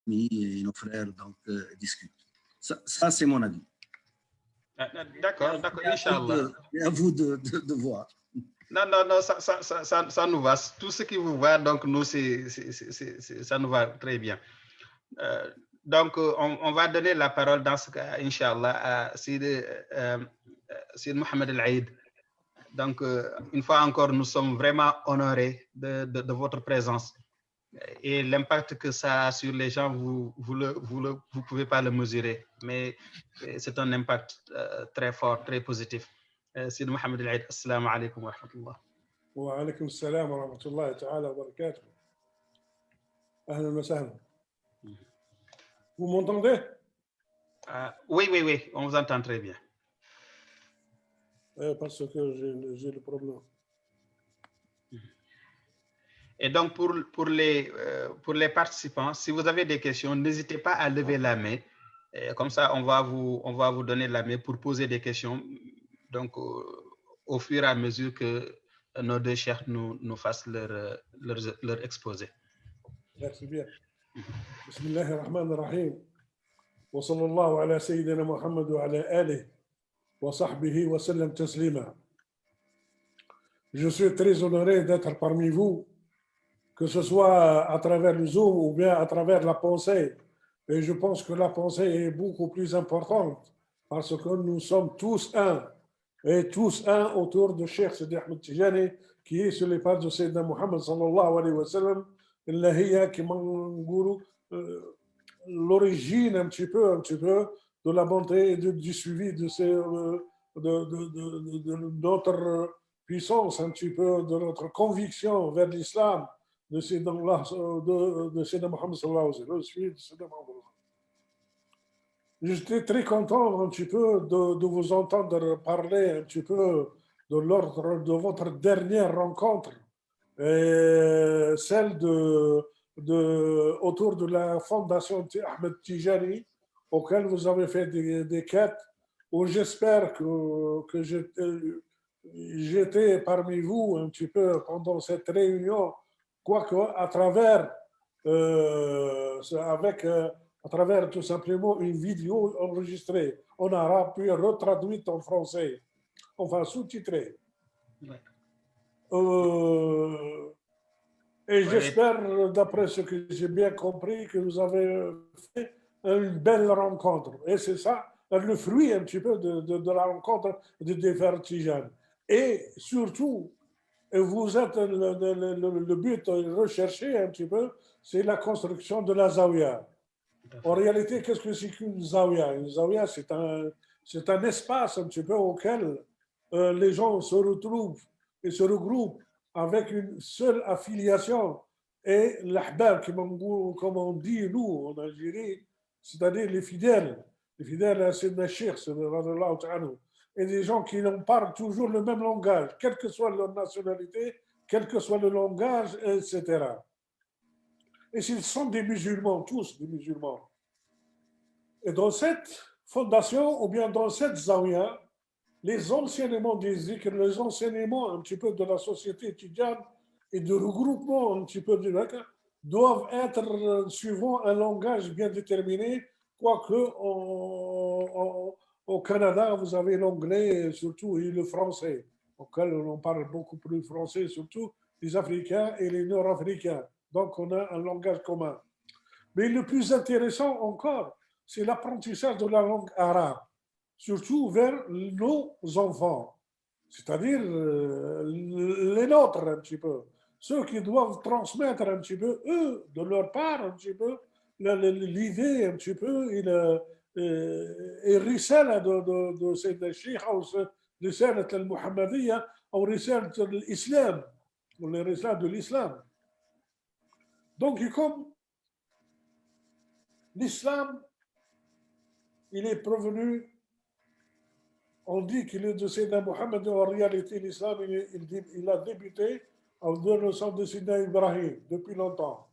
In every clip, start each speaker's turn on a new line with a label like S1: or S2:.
S1: amis et nos frères donc, discutent. Ça c'est mon avis.
S2: D'accord, Inch'Allah.
S1: Et à vous de voir.
S2: Non, ça nous va. Tout ce qui vous va, donc nous, ça nous va très bien. Donc, on va donner la parole dans ce cas, Inch'Allah, à Sid Mohamed El-Aïd. Donc, une fois encore, nous sommes vraiment honorés de votre présence. Et l'impact que ça a sur les gens, vous pouvez pas le mesurer, mais c'est un impact très fort, très positif. Sid Mohamed El-Aïd, assalamu alaikum wa rahmatullah.
S3: Wa alaikum assalam wa rahmatullahi ta'ala wa barakatuh. Ahlan wa sahlan. Vous m'entendez?
S2: Oui, on vous entend très bien.
S3: Parce que j'ai le problème.
S2: Et donc, pour les participants, si vous avez des questions, n'hésitez pas à lever la main. Et comme ça, on va vous donner la main pour poser des questions. Donc, au fur et à mesure que nos deux chefs nous fassent leur exposé.
S3: Merci bien. Bismillahirrahmanirrahim. Wa sallallahu ala sayyidina Muhammad wa ala alihi wa sahbihi wa sallam taslima. Je suis très honoré d'être parmi vous, que ce soit à travers le Zoom ou bien à travers la pensée. Et je pense que la pensée est beaucoup plus importante parce que nous sommes tous un. Et tous un autour de Cheikh Sidi Ahmed Tijani qui est sur les pas de Sayyidina Muhammad sallallahu alayhi wa sallam. Il a qui l'origine un petit peu de la bonté et du suivi de notre puissance, un petit peu de notre conviction vers l'islam de Sayyidina Muhammad sallallahu alayhi wa sallam. J'étais très content un petit peu de vous entendre parler un petit peu de l'ordre de votre dernière rencontre, celle autour de la fondation Ahmed Tijani, auquel vous avez fait des quêtes, où j'espère que j'étais parmi vous un petit peu pendant cette réunion, quoique à travers à travers tout simplement une vidéo enregistrée en arabe puis retraduite en français, enfin sous-titrée. Ouais. Et j'espère, d'après ce que j'ai bien compris, que vous avez fait une belle rencontre. Et c'est ça, le fruit un petit peu de la rencontre de Defer Tijani. Et surtout, vous êtes le but recherché un petit peu, c'est la construction de la Zawiya. En réalité, qu'est-ce que c'est qu'une Zawiya? Une Zawiya, c'est un espace un petit peu auquel les gens se retrouvent et se regroupent avec une seule affiliation. Et l'ahbab, comme on dit nous en Algérie, c'est-à-dire les fidèles à Sayyidina Cheikh, et des gens qui parlent toujours le même langage, quelle que soit leur nationalité, quel que soit le langage, etc. Et s'ils sont des musulmans, tous des musulmans. Et dans cette fondation, ou bien dans cette zawiya, les enseignements des zikr, les enseignements un petit peu de la société tidjane et de regroupement un petit peu du Dakar doivent être suivant un langage bien déterminé, quoique au Canada, vous avez l'anglais surtout et le français, auquel on parle beaucoup plus français, surtout les Africains et les Nord-Africains. Donc, on a un langage commun. Mais le plus intéressant encore, c'est l'apprentissage de la langue arabe, surtout vers nos enfants, c'est-à-dire les nôtres un petit peu, ceux qui doivent transmettre un petit peu, eux, de leur part, un petit peu, l'idée un petit peu, et risala de cette chicha, ou risala al-Muhammadiyya, ou risala de l'islam, ou les risala de l'islam. Donc, comme l'islam, il est provenu, on dit qu'il est de Sayyidina Mohammed, en réalité, l'islam, il a débuté en 1900 de Sayyidina Ibrahim, depuis longtemps.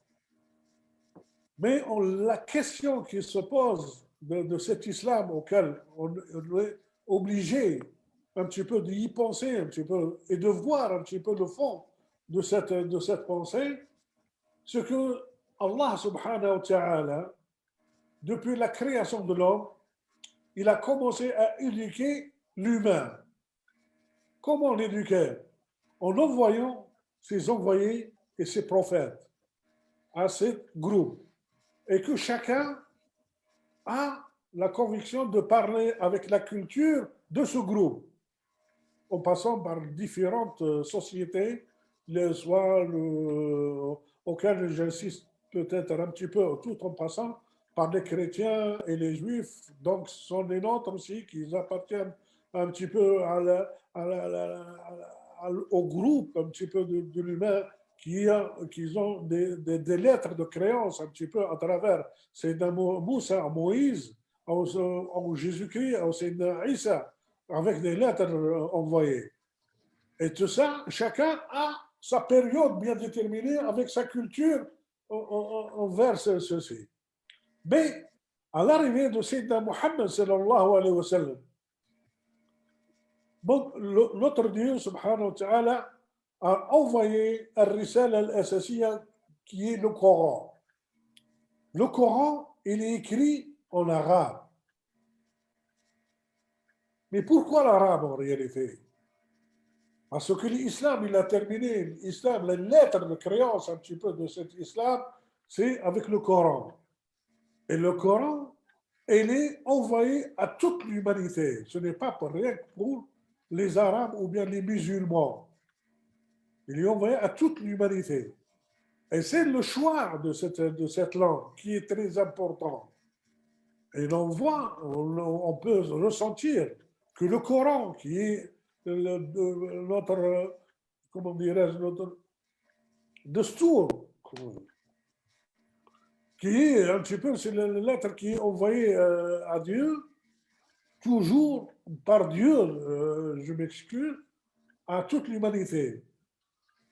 S3: Mais la question qui se pose de cet islam auquel on est obligé un petit peu d'y penser un petit peu et de voir un petit peu le fond de cette pensée, c'est que Allah subhanahu wa ta'ala depuis la création de l'homme, il a commencé à éduquer l'humain. Comment l'éduquer? En envoyant ses envoyés et ses prophètes à ce groupe. Et que chacun a la conviction de parler avec la culture de ce groupe, en passant par différentes sociétés, auxquelles j'insiste peut-être un petit peu, tout en passant par les chrétiens et les juifs, donc ce sont des nôtres aussi qui appartiennent un petit peu au groupe un petit peu de l'humain qui ont des lettres de créance un petit peu à travers Sayyidina Moussa, Moïse, au Jésus-Christ, au Sayyidina Isa, avec des lettres envoyées. Et tout ça, chacun a sa période bien déterminée avec sa culture envers ceci. Mais à l'arrivée de Sayyidina Muhammad sallallahu alayhi wa sallam, notre Dieu subhanahu wa ta'ala a envoyé un risala al-Asasiyya qui est le Coran. Le Coran, il est écrit en arabe. Mais pourquoi l'arabe en réalité? Parce que l'islam, il a terminé. L'islam, la lettre de créance un petit peu de cet islam, c'est avec le Coran. Et le Coran, il est envoyé à toute l'humanité. Ce n'est pas pour rien que pour les Arabes ou bien les musulmans. Il est envoyé à toute l'humanité. Et c'est le choix de cette langue qui est très important. Et on peut ressentir que le Coran, qui est notre, comment dirais-je, notre destour, qui est un petit peu, c'est la lettre qui est envoyée à Dieu, toujours par Dieu, je m'excuse, à toute l'humanité.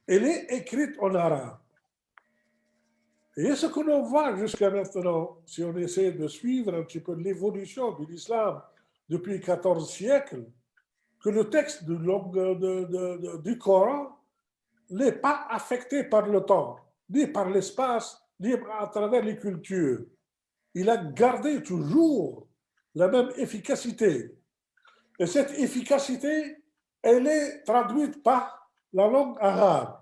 S3: Elle est écrite en arabe. Et ce que l'on voit jusqu'à maintenant, si on essaie de suivre un petit peu l'évolution de l'islam depuis 14 siècles, que le texte du Coran n'est pas affecté par le temps, ni par l'espace, ni à travers les cultures. Il a gardé toujours la même efficacité. Et cette efficacité, elle est traduite par la langue arabe.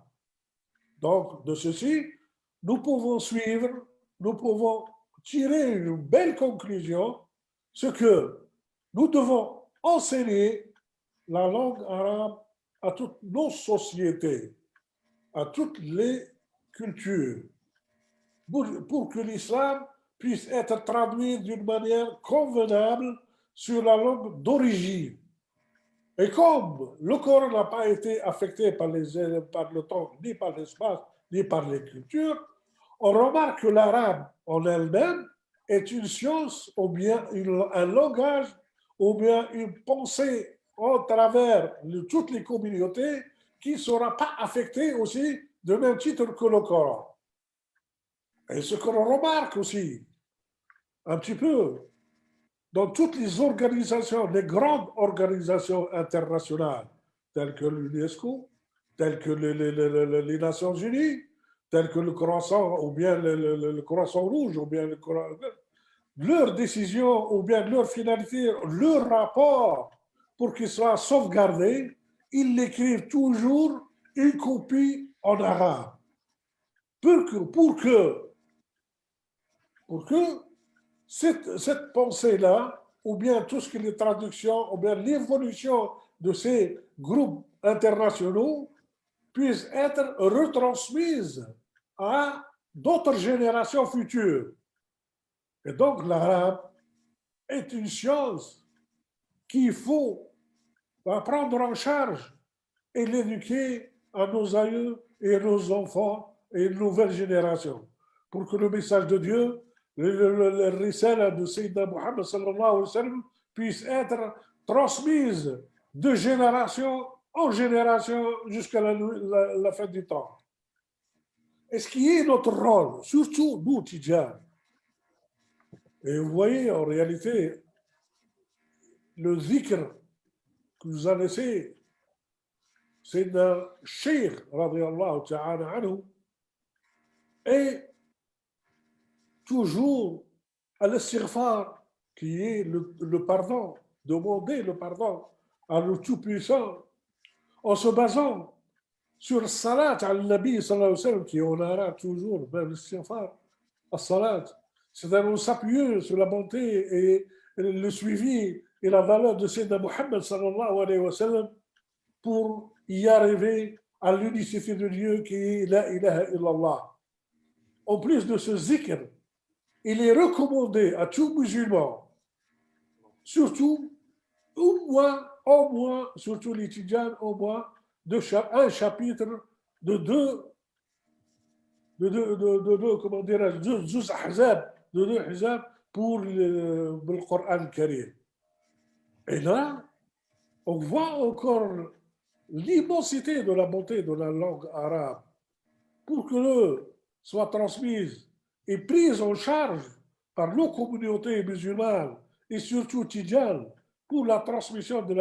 S3: Donc, de ceci, nous pouvons suivre, nous pouvons tirer une belle conclusion, ce que nous devons enseigner la langue arabe à toutes nos sociétés, à toutes les cultures, pour que l'islam puisse être traduit d'une manière convenable sur la langue d'origine. Et comme le Coran n'a pas été affecté par le temps, ni par l'espace, ni par les cultures, on remarque que l'arabe en elle-même est une science, ou bien un langage, ou bien une pensée à travers toutes les communautés qui ne sera pas affectée aussi de même titre que le Coran. Et ce que l'on remarque aussi, un petit peu, dans toutes les organisations, les grandes organisations internationales, telles que l'UNESCO, telles que les Nations Unies, telles que le Croissant, ou bien le Croissant Rouge, ou bien leurs décisions, ou bien leur finalité, leur rapport, pour qu'ils soient sauvegardés, ils l'écrivent toujours une copie en arabe. Pour que cette pensée-là, ou bien tout ce qui est les traductions, ou bien l'évolution de ces groupes internationaux puisse être retransmise à d'autres générations futures. Et donc l'arabe est une science qu'il faut prendre en charge et l'éduquer à nos aïeux et à nos enfants et une nouvelle génération, pour que le message de Dieu, le risala de Sayyidina Muhammad sallallahu alayhi wa sallam, puisse être transmise de génération en génération jusqu'à la fin du temps. Et ce qui est notre rôle, surtout nous, Tidjane. Et vous voyez, en réalité, le zikr que nous a laissé Sayyidina Cheikh, radiallahu ta'ala anhu, est toujours Al-istighfar, qui est le pardon, demander le pardon à le Tout-Puissant, en se basant sur salat al-Nabi sallallahu alayhi wa sallam, qui on aura toujours, même l'istighfar, as-salat, c'est-à-dire on s'appuie sur la bonté et le suivi et la valeur de Sayyidina Muhammad sallallahu alayhi wa sallam pour y arriver à l'unicité de Dieu qui est la ilaha illallah. En plus de ce zikr, il est recommandé à tout musulman, surtout au moins, surtout les tidjanes, au moins un chapitre de deux, comment dirais-je, de deux hizab pour le Coran Karim. Et là, on voit encore l'immensité de la bonté de la langue arabe pour que soit transmise et prise en charge par nos communautés musulmanes et surtout tidjanes pour la transmission de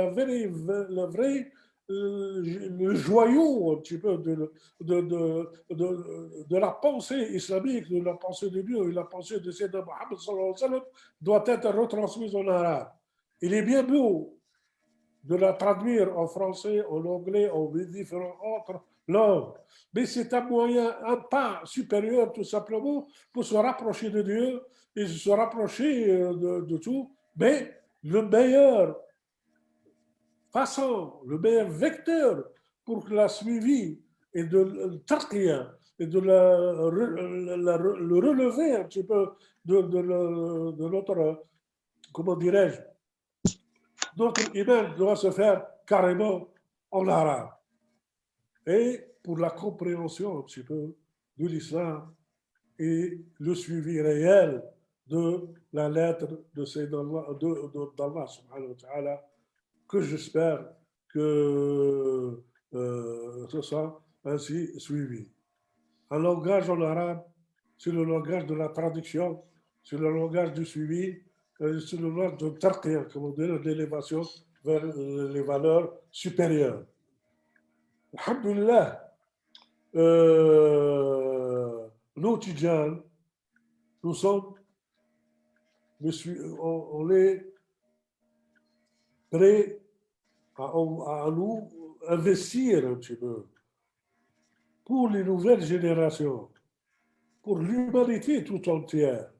S3: le joyau un petit peu de la pensée islamique, de la pensée de Dieu et la pensée de Sayyidina Muhammad sallallahu alayhi wa sallam doit être retransmise en arabe. Il est bien beau de la traduire en français, en anglais, en différentes autres langues. Mais c'est un moyen, un pas supérieur tout simplement pour se rapprocher de Dieu et se rapprocher de tout. Mais le meilleur façon, le meilleur vecteur pour la suivi et de tarqiya et de le relever un petit peu de notre, comment dirais-je, notre iman doit se faire carrément en arabe. Et pour la compréhension un petit peu de l'islam et le suivi réel de la lettre d'Allah subhanahu wa ta'ala, que j'espère que ce soit ainsi suivi. Un langage en arabe, c'est le langage de la traduction, c'est le langage du suivi, c'est le langage de tarqiya, comme on dit, de l'élévation vers les valeurs supérieures. Alhamdulillah, nous, Tidjane, nous sommes, on est prêts à nous investir un petit peu pour les nouvelles générations, pour l'humanité tout entière,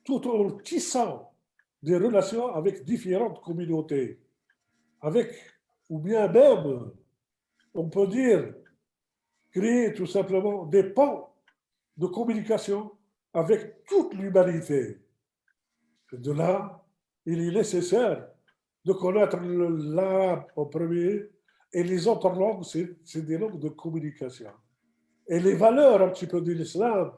S3: tout en tissant des relations avec différentes communautés, avec, ou bien même, on peut dire, créer tout simplement des ponts de communication avec toute l'humanité. De là, il est nécessaire de connaître l'arabe en premier et les autres langues, c'est des langues de communication. Et les valeurs un petit peu de l'islam,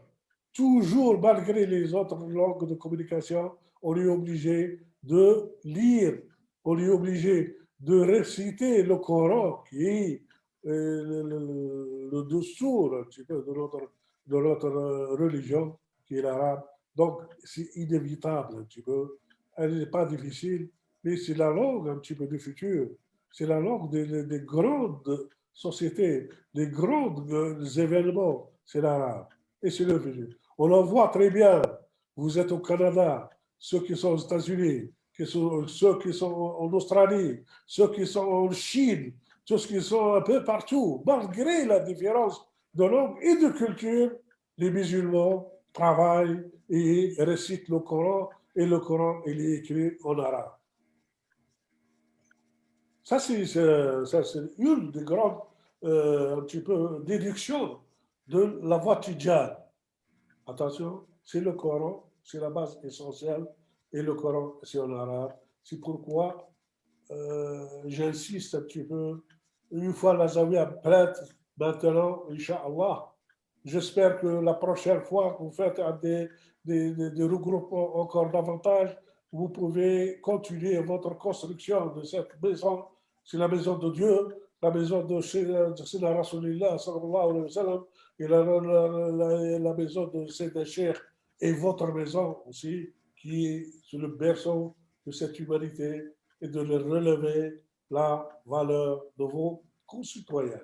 S3: toujours malgré les autres langues de communication, on est obligé de lire, on est obligé de réciter le Coran qui est le dessous un petit peu de notre religion qui est l'arabe. Donc c'est inévitable un petit peu. Elle n'est pas difficile, mais c'est la langue un petit peu du futur. C'est la langue des grandes sociétés, des grands événements. C'est l'arabe. Et c'est le futur. On en voit très bien. Vous êtes au Canada, ceux qui sont aux États-Unis, ceux qui sont en Australie, ceux qui sont en Chine, ceux qui sont un peu partout. Malgré la différence de langue et de culture, les musulmans travaillent et récitent le Coran, et le Coran, il est écrit en arabe. Ça, c'est une des grandes un petit peu déductions de la voie tidjane. Attention, c'est le Coran, c'est la base essentielle, et le Coran, c'est en arabe. C'est pourquoi j'insiste un petit peu. Une fois la Zawiya prête, maintenant, Inch'Allah, j'espère que la prochaine fois que vous faites des regroupements encore davantage, vous pouvez continuer votre construction de cette maison. C'est la maison de Dieu, la maison de Sayyidina Rasulullah sallallahu alayhi wa sallam, et la maison de Sayyidina Cheikh, et votre maison aussi, qui est sur le berceau de cette humanité, et de leur relever la valeur de vos concitoyens.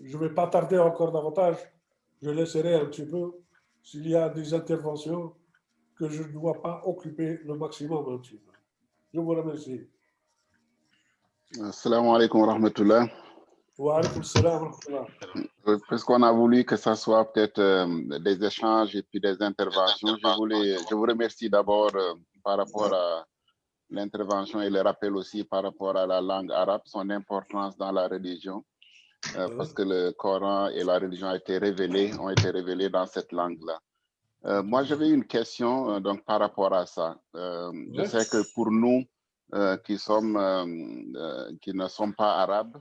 S3: Je ne vais pas tarder encore davantage, je laisserai un petit peu, s'il y a des interventions, que je ne dois pas occuper le maximum un petit peu. Je vous remercie.
S4: Assalamu alaikum wa rahmatullah.
S3: Wa alaykoum salam wa rahmatullah.
S4: Parce qu'on a voulu que ça soit peut-être des échanges et puis des interventions, je vous remercie d'abord par rapport à l'intervention et le rappel aussi par rapport à la langue arabe, son importance dans la religion, parce que le Coran et la religion ont été révélés dans cette langue-là. Moi, j'avais une question donc par rapport à ça. Je sais que pour nous qui ne sommes pas arabes,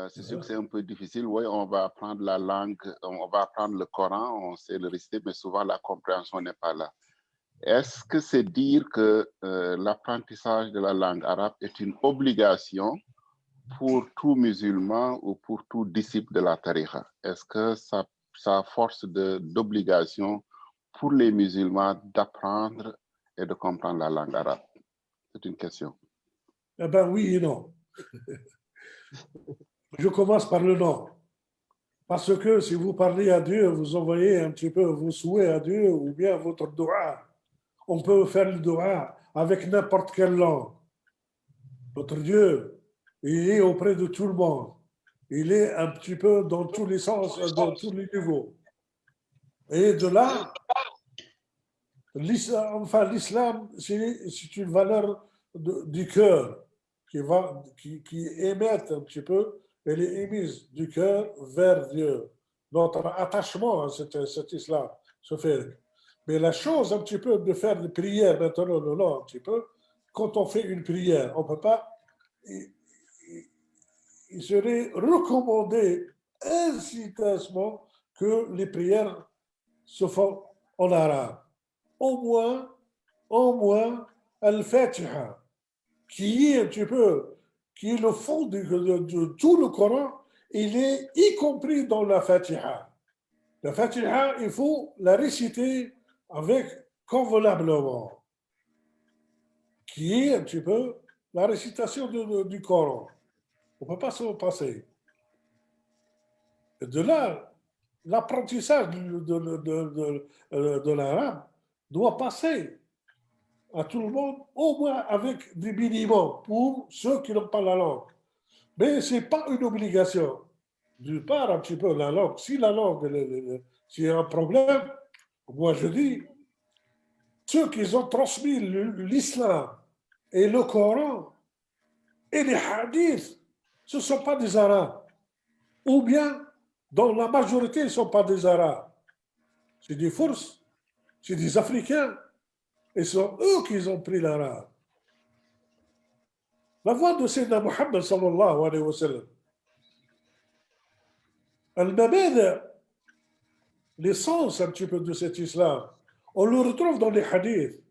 S4: c'est sûr que c'est un peu difficile. Oui, on va apprendre la langue, on va apprendre le Coran, on sait le réciter, mais souvent la compréhension n'est pas là. Est-ce que c'est dire que l'apprentissage de la langue arabe est une obligation pour tout musulman ou pour tout disciple de la tariqa? Est-ce que ça force d'obligation pour les musulmans d'apprendre et de comprendre la langue arabe? C'est une question.
S3: Eh bien, oui et non. Je commence par le non. Parce que si vous parlez à Dieu, vous envoyez un petit peu vos souhaits à Dieu ou bien votre doua. On peut faire le doua avec n'importe quelle langue. Notre Dieu, il est auprès de tout le monde. Il est un petit peu dans tous les sens, dans tous les niveaux. Et de là, l'islam, c'est une valeur du cœur qui émette un petit peu, elle est émise du cœur vers Dieu. Notre attachement à cet islam se fait. Mais la chose un petit peu de faire des prières, maintenant, un petit peu, quand on fait une prière, on ne peut pas, il serait recommandé incitamment que les prières se font en arabe. Au moins, Al-Fatiha, qui est un petit peu, qui est le fond de tout le Coran, il est y compris dans la Fatiha. La Fatiha, il faut la réciter avec convenablement, qui est un petit peu la récitation du Coran. On ne peut pas s'en passer. Et de là, l'apprentissage de l'arabe doit passer à tout le monde, au moins avec des minimums pour ceux qui n'ont pas la langue. Mais ce n'est pas une obligation. D'une part, un petit peu la langue. Si la langue, s'il y a un problème, moi je dis, ceux qui ont transmis l'islam et le Coran et les hadiths, ce ne sont pas des Arabes. Ou bien, dans la majorité, ils ne sont pas des Arabes. C'est des Furs, c'est des Africains. Et ce sont eux qui ont pris l'arabe. La voix de Sayyidina Muhammad sallallahu alayhi wa sallam, al-mabada, l'essence un petit peu de cet islam, on le retrouve dans les hadiths.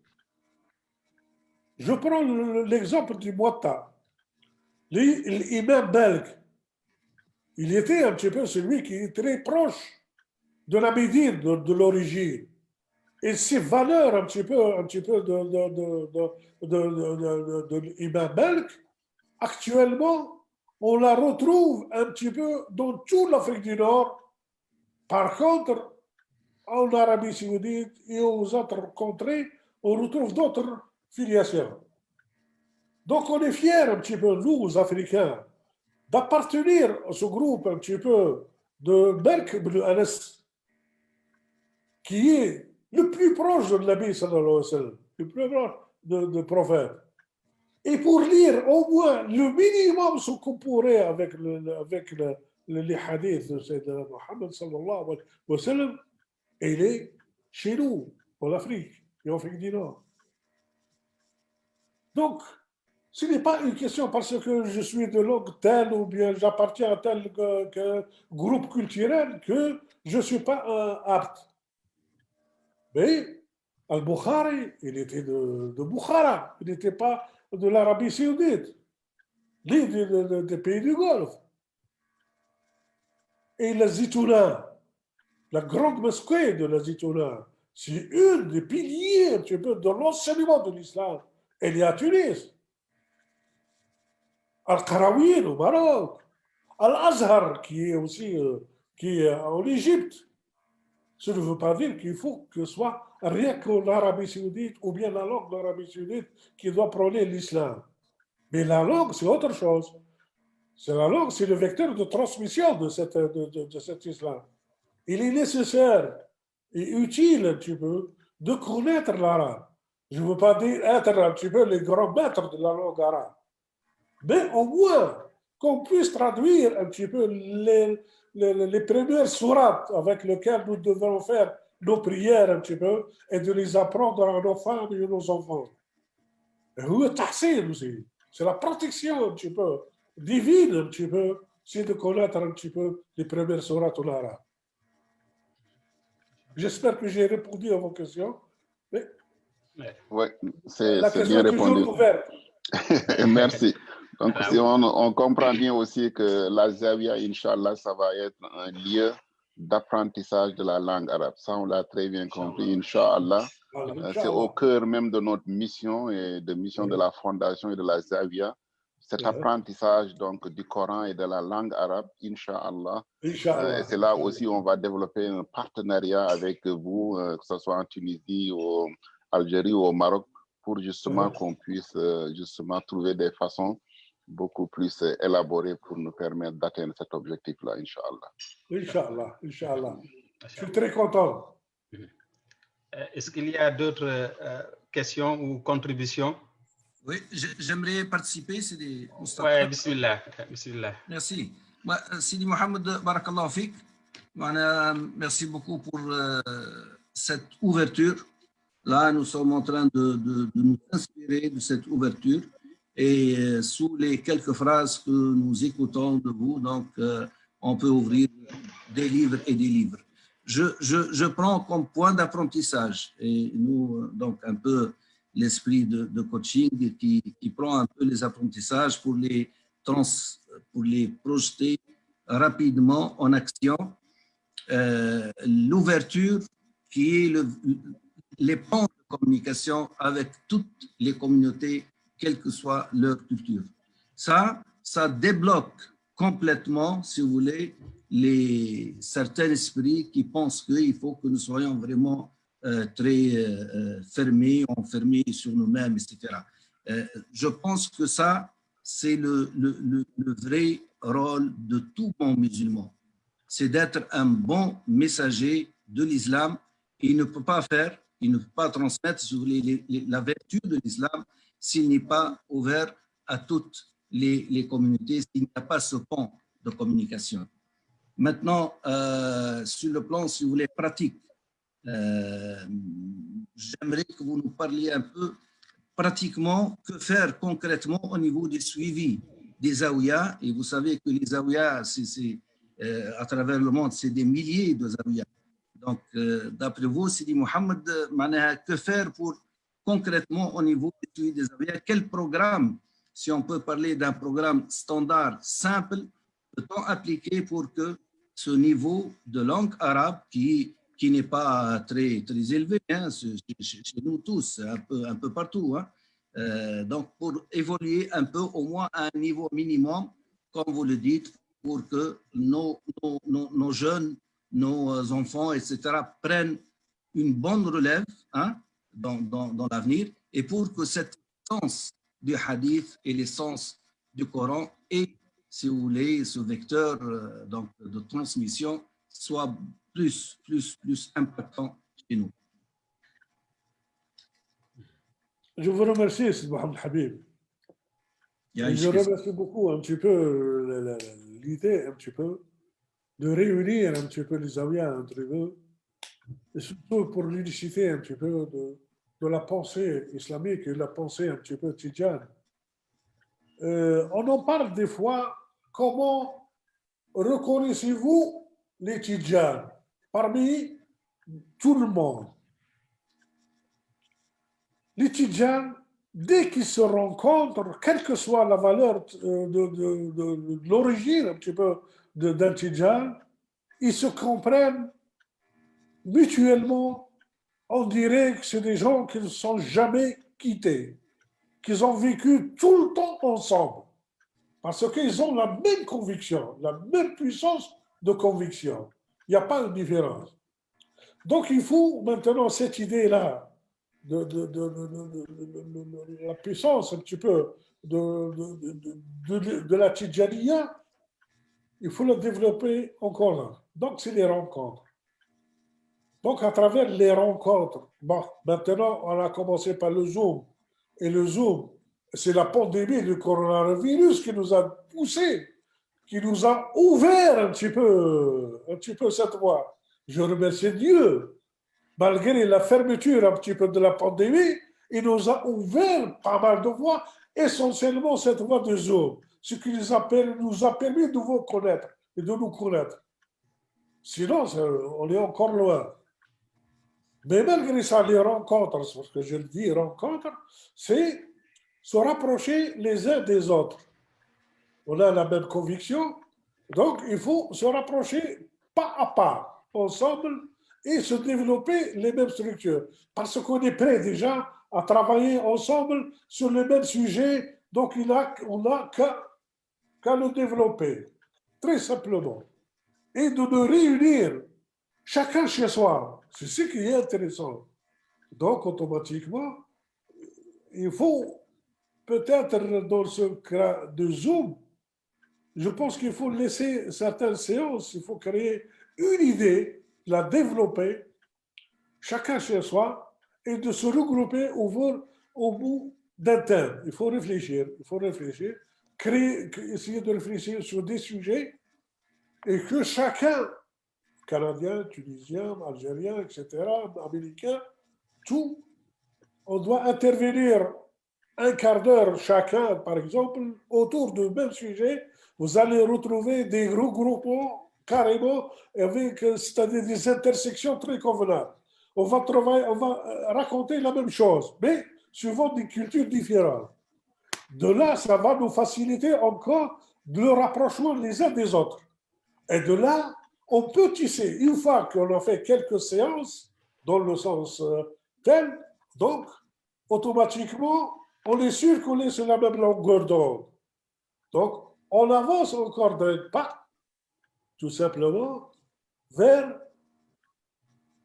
S3: Je prends l'exemple du Muwatta. L'imam Malik, il était un petit peu celui qui est très proche de la Médine, de l'origine. Et ces valeurs un petit peu de l'imam Malik, actuellement, on la retrouve un petit peu dans toute l'Afrique du Nord. Par contre, en Arabie Saoudite et aux autres contrées, on retrouve d'autres filiations. Donc on est fiers un petit peu, nous, Africains, d'appartenir à ce groupe un petit peu de Malik ibn Anas, qui est le plus proche de Nabi sallallahu alayhi wa sallam, le plus proche de prophète. Et pour lire au moins le minimum ce qu'on pourrait avec les hadiths de Sayyidina Muhammad sallallahu alayhi wa sallam, il est chez nous, en Afrique et en Afrique du Nord. Donc, ce n'est pas une question parce que je suis de langue telle ou bien j'appartiens à tel groupe culturel que je ne suis pas apte. Mais Al-Bukhari, il était de Bukhara, il n'était pas de l'Arabie Saoudite, des pays du Golfe. Et la Zitouna, la grande mosquée de la Zitouna, c'est une des piliers un petit peu de l'enseignement de l'islam. Elle est à Tunis. Al-Qarawin au Maroc. Al-Azhar, qui est en Égypte. Ce ne veut pas dire qu'il faut que ce soit rien que l'Arabie Saoudite ou bien la langue de l'Arabie Saoudite qui doit prôner l'islam. Mais la langue, c'est autre chose. C'est la langue, c'est le vecteur de transmission de cet islam. Il est nécessaire et utile un petit peu de connaître l'arabe. Je ne veux pas dire être un petit peu les grands maîtres de la langue arabe, mais au moins qu'on puisse traduire un petit peu les premières sourates avec lesquelles nous devons faire nos prières un petit peu et de les apprendre à nos femmes et à nos enfants. C'est la protection un petit peu divine un petit peu, c'est de connaître un petit peu les premières sourates en arabe. J'espère que j'ai répondu à vos questions.
S4: Oui, c'est
S3: question
S4: bien
S3: est toujours
S4: répondu.
S3: ouverte.
S4: Merci. Donc, si on comprend bien aussi que la Zawiya, Inch'Allah, ça va être un lieu d'apprentissage de la langue arabe. Ça, on l'a très bien compris, Inch'Allah. C'est au cœur même de notre mission et de mission de la Fondation et de la Zawiya. Cet apprentissage donc du Coran et de la langue arabe, Inch'Allah. Et c'est là aussi on va développer un partenariat avec vous, que ce soit en Tunisie, ou Algérie ou au Maroc, pour justement qu'on puisse justement trouver des façons beaucoup plus élaborées pour nous permettre d'atteindre cet objectif-là, Inch'Allah.
S3: Inch'Allah, Inch'Allah. Je suis très content.
S2: Est-ce qu'il y a d'autres questions ou contributions?
S1: Oui, j'aimerais participer, Sidi Mustafa.
S2: Oui, bismillah.
S1: Merci. Sidi Mohamed, barakallahu fik. Merci beaucoup pour cette ouverture. Là, nous sommes en train de nous inspirer de cette ouverture. Et sous les quelques phrases que nous écoutons de vous, donc on peut ouvrir des livres et des livres. Je prends comme point d'apprentissage, et nous, donc un peu l'esprit de coaching qui prend un peu les apprentissages pour les projeter rapidement en action. L'ouverture qui est les ponts de communication avec toutes les communautés, quelle que soit leur culture. Ça débloque complètement, si vous voulez, certains esprits qui pensent qu'il faut que nous soyons vraiment très fermés, enfermés sur nous-mêmes, etc. Je pense que ça, c'est le vrai rôle de tout bon musulman. C'est d'être un bon messager de l'islam. Il ne peut pas transmettre, si vous voulez, la vertu de l'islam s'il n'est pas ouvert à toutes les communautés, s'il n'y a pas ce pont de communication. Maintenant, sur le plan, si vous voulez, pratique, j'aimerais que vous nous parliez un peu pratiquement que faire concrètement au niveau du suivi des zaouïas. Et vous savez que les zaouïas, à travers le monde, c'est des milliers de zaouïas. Donc, d'après vous, Sidi Mohamed, que faire pour concrètement au niveau du suivi des zaouïas? Quel programme, si on peut parler d'un programme standard, simple, peut-on appliquer pour que ce niveau de langue arabe qui n'est pas très élevé, hein, chez nous tous, un peu partout, hein, donc pour évoluer un peu au moins à un niveau minimum, comme vous le dites, pour que nos jeunes, nos enfants, etc., prennent une bonne relève, hein, dans l'avenir, et pour que cette sens du hadith et l'essence du Coran et, si vous voulez, ce vecteur donc, de transmission soit plus impactant chez nous.
S3: Je vous remercie, Sidi Mohamed Habib. Je remercie beaucoup un petit peu l'idée un petit peu de réunir un petit peu les zaouïas entre eux, et surtout pour l'unicité un petit peu de la pensée islamique et de la pensée un petit peu tidjane. On en parle des fois, comment reconnaissez-vous les tidjanes parmi tout le monde? Les tidjanes, dès qu'ils se rencontrent, quelle que soit la valeur de l'origine un petit peu d'un tidjane, ils se comprennent mutuellement. On dirait que c'est des gens qui ne sont jamais quittés, qu'ils ont vécu tout le temps ensemble, parce qu'ils ont la même conviction, la même puissance de conviction. Il n'y a pas de différence. Donc, il faut maintenant cette idée-là de la puissance un petit peu de la Tidjaniya, il faut la développer encore là. Donc, c'est les rencontres. Donc, à travers les rencontres, bon, maintenant, on a commencé par le Zoom. Et le Zoom, c'est la pandémie du coronavirus qui nous a poussé, qui nous a ouvert un petit peu cette voie. Je remercie Dieu. Malgré la fermeture un petit peu de la pandémie, il nous a ouvert pas mal de voies, essentiellement cette voie de Zoom, ce qui nous a permis de vous connaître et de nous connaître. Sinon, on est encore loin. Mais malgré ça, les rencontres, parce que je le dis, rencontres, c'est se rapprocher les uns des autres. On a la même conviction, donc il faut se rapprocher pas à pas, ensemble, et se développer les mêmes structures. Parce qu'on est prêt déjà à travailler ensemble sur le même sujet, donc on n'a qu'à le développer, très simplement. Et de nous réunir chacun chez soi. C'est ce qui est intéressant. Donc, automatiquement, il faut peut-être dans ce cas de Zoom, je pense qu'il faut laisser certaines séances, il faut créer une idée, la développer, chacun chez soi, et de se regrouper au bout d'un thème. Il faut réfléchir, essayer de réfléchir sur des sujets, et que chacun, Canadien, Tunisien, Algérien, etc., Américain, tout, on doit intervenir un quart d'heure chacun, par exemple, autour du même sujet. Vous allez retrouver des regroupements carrément avec, c'est-à-dire des intersections très convenables. On va raconter la même chose, mais suivant des cultures différentes. De là, ça va nous faciliter encore le rapprochement les uns des autres. Et de là, on peut tisser, une fois qu'on a fait quelques séances, dans le sens tel, donc, automatiquement, on est sûr qu'on est sur la même longueur d'onde. Donc, on avance encore d'un pas, tout simplement, vers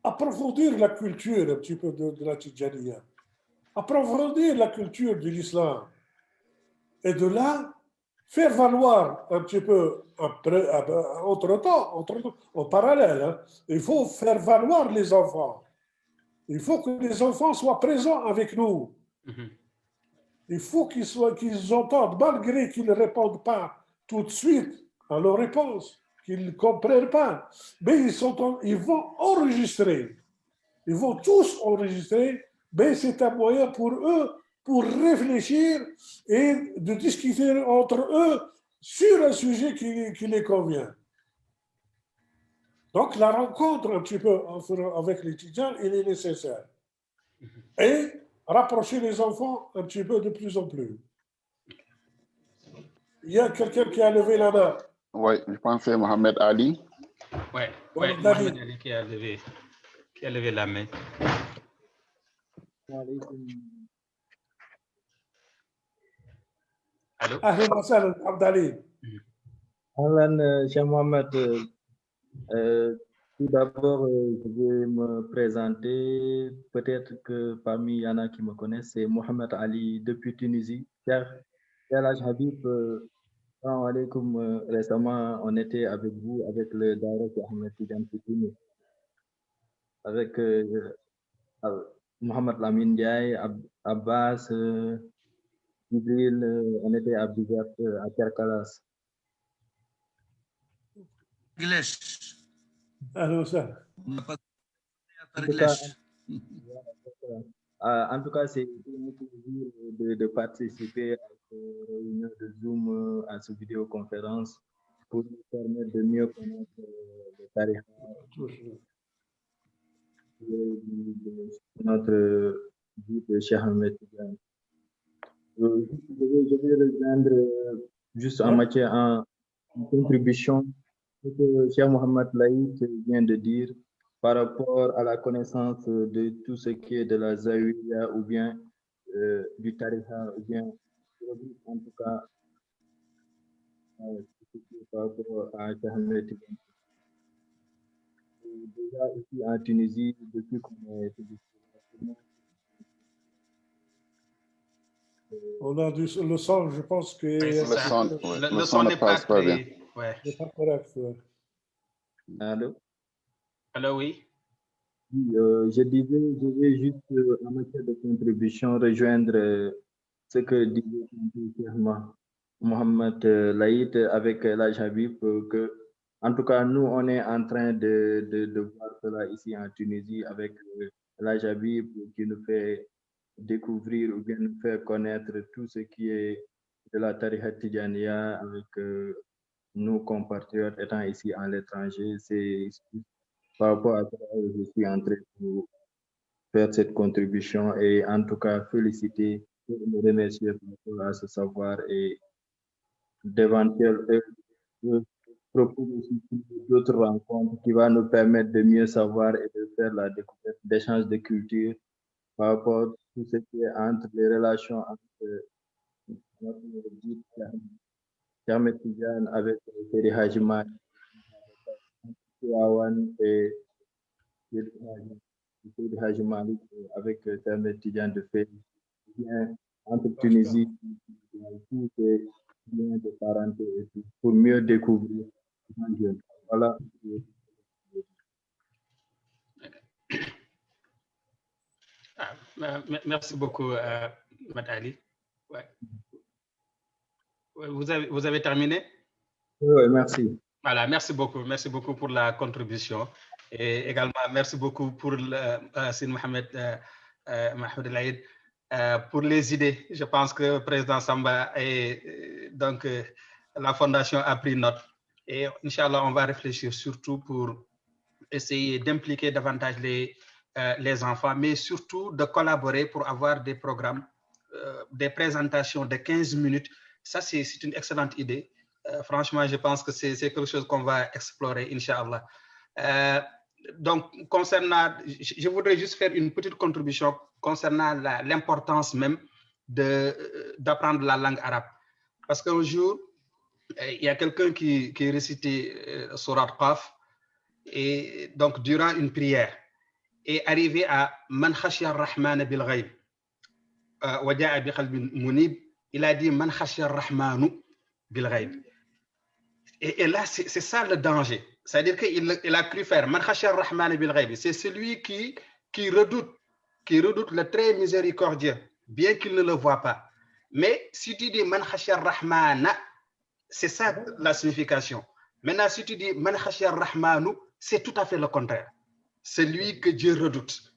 S3: approfondir la culture un petit peu de la Tidjaniya, approfondir la culture de l'islam. Et de là, faire valoir un petit peu, entre-temps, en parallèle, hein, il faut faire valoir les enfants. Il faut que les enfants soient présents avec nous. Il faut qu'ils entendent, malgré qu'ils ne répondent pas tout de suite à leurs réponses, qu'ils ne comprennent pas. Mais ils vont enregistrer. Ils vont tous enregistrer, mais c'est un moyen pour eux pour réfléchir et de discuter entre eux sur un sujet qui les convient. Donc la rencontre un petit peu avec l'étudiant, elle est nécessaire. Et rapprocher les enfants un petit peu de plus en plus. Il y a quelqu'un qui a levé la main.
S4: Oui, je pense que c'est Mohamed Ali.
S2: Oui, Mohamed Ali qui a levé la main. Allô?
S3: Ahlan wa sahlan, Abdali.
S5: Ahlan, Cheikh Mohamed. Tout d'abord, je vais me présenter. Peut-être que parmi il y en a qui me connaissent, c'est Mohamed Ali depuis Tunisie. Cheikh Elhaj Habib, salam alaikum. Récemment, on était avec vous, avec le Daïra Cheikh Ahmed Tidiane Sy, avec Mohamed Lamine Ndiaye, Abbas, Jibril, on était à Bizet, à Kerkalas.
S1: English.
S3: Ahlan wa sahlan.
S1: On n'a pas
S5: En tout cas, c'est un plaisir de participer à cette réunion de Zoom, à cette vidéoconférence, pour nous permettre de mieux connaître le tarikh notre vie de Cheikh Ahmed Tidiane. Je vais rejoindre juste en matière en contribution ce que Cheikh Mohamed Laït vient de dire par rapport à la connaissance de tout ce qui est de la Zawiya ou bien du Tariqa, ou bien en tout cas par rapport à Cheikh Ahmed Tidiane. déjà ici en Tunisie, depuis qu'on est...
S3: On a le son, je pense que
S2: le son n'est pas très... Ouais.
S3: n'est pas correct. Ouais.
S5: Allô?
S2: Allô, oui.
S5: Oui, je disais, je vais juste en matière de contribution rejoindre ce que disait Mohamed Laït avec l'Haj Habib, que en tout cas nous on est en train de voir cela ici en Tunisie avec l'Haj Habib qui nous fait découvrir ou bien nous faire connaître tout ce qui est de la tariqa Tidjaniya avec nos compatriotes étant ici à l'étranger. C'est par rapport à ça que je suis en train de faire cette contribution et en tout cas féliciter et me remercier par rapport à ce savoir et d'éventuels propos aussi d'autres rencontres qui vont nous permettre de mieux savoir et de faire la découverte d'échanges de culture par rapport à tout ce qui est entre les relations entre notre guide Ahmed Tidiane avec Seydi Hadji Malick et Seydi Hadji Malick avec Ahmed Tidiane de fait bien entre Tunisie et tous ces liens de parenté et tout, pour mieux découvrir les jeunes. Voilà.
S2: Merci beaucoup, Mme Ali. Ouais. Vous avez terminé?
S5: Oui, merci.
S2: Voilà, merci beaucoup pour la contribution. Et également, merci beaucoup pour Sine Mohamed Laïd pour les idées. Je pense que le président Samba et donc la fondation a pris note. Et Inch'Allah, on va réfléchir surtout pour essayer d'impliquer davantage les enfants, mais surtout de collaborer pour avoir des programmes, des présentations de 15 minutes. Ça, c'est une excellente idée. Franchement, je pense que c'est quelque chose qu'on va explorer, Inch'Allah. Donc, concernant, je voudrais juste faire une petite contribution concernant l'importance même d'apprendre la langue arabe. Parce qu'un jour, il y a quelqu'un qui récitait Surat Qaf, et donc durant une prière, et arrivé à Man khashiya ar-Rahman bil ghayb wa ja'a bi qalbin munib, il a dit Man khashiya ar-Rahmanu bil ghayb. Et là, c'est ça le danger. C'est-à-dire qu'il a cru faire Man khashiya ar-Rahman bil ghayb. C'est celui qui redoute le très miséricordieux, bien qu'il ne le voit pas. Mais si tu dis Man khashiya ar-Rahman, c'est ça la signification. Maintenant, si tu dis Man khashiya ar-Rahmanu, c'est tout à fait le contraire. Celui que Dieu redoute.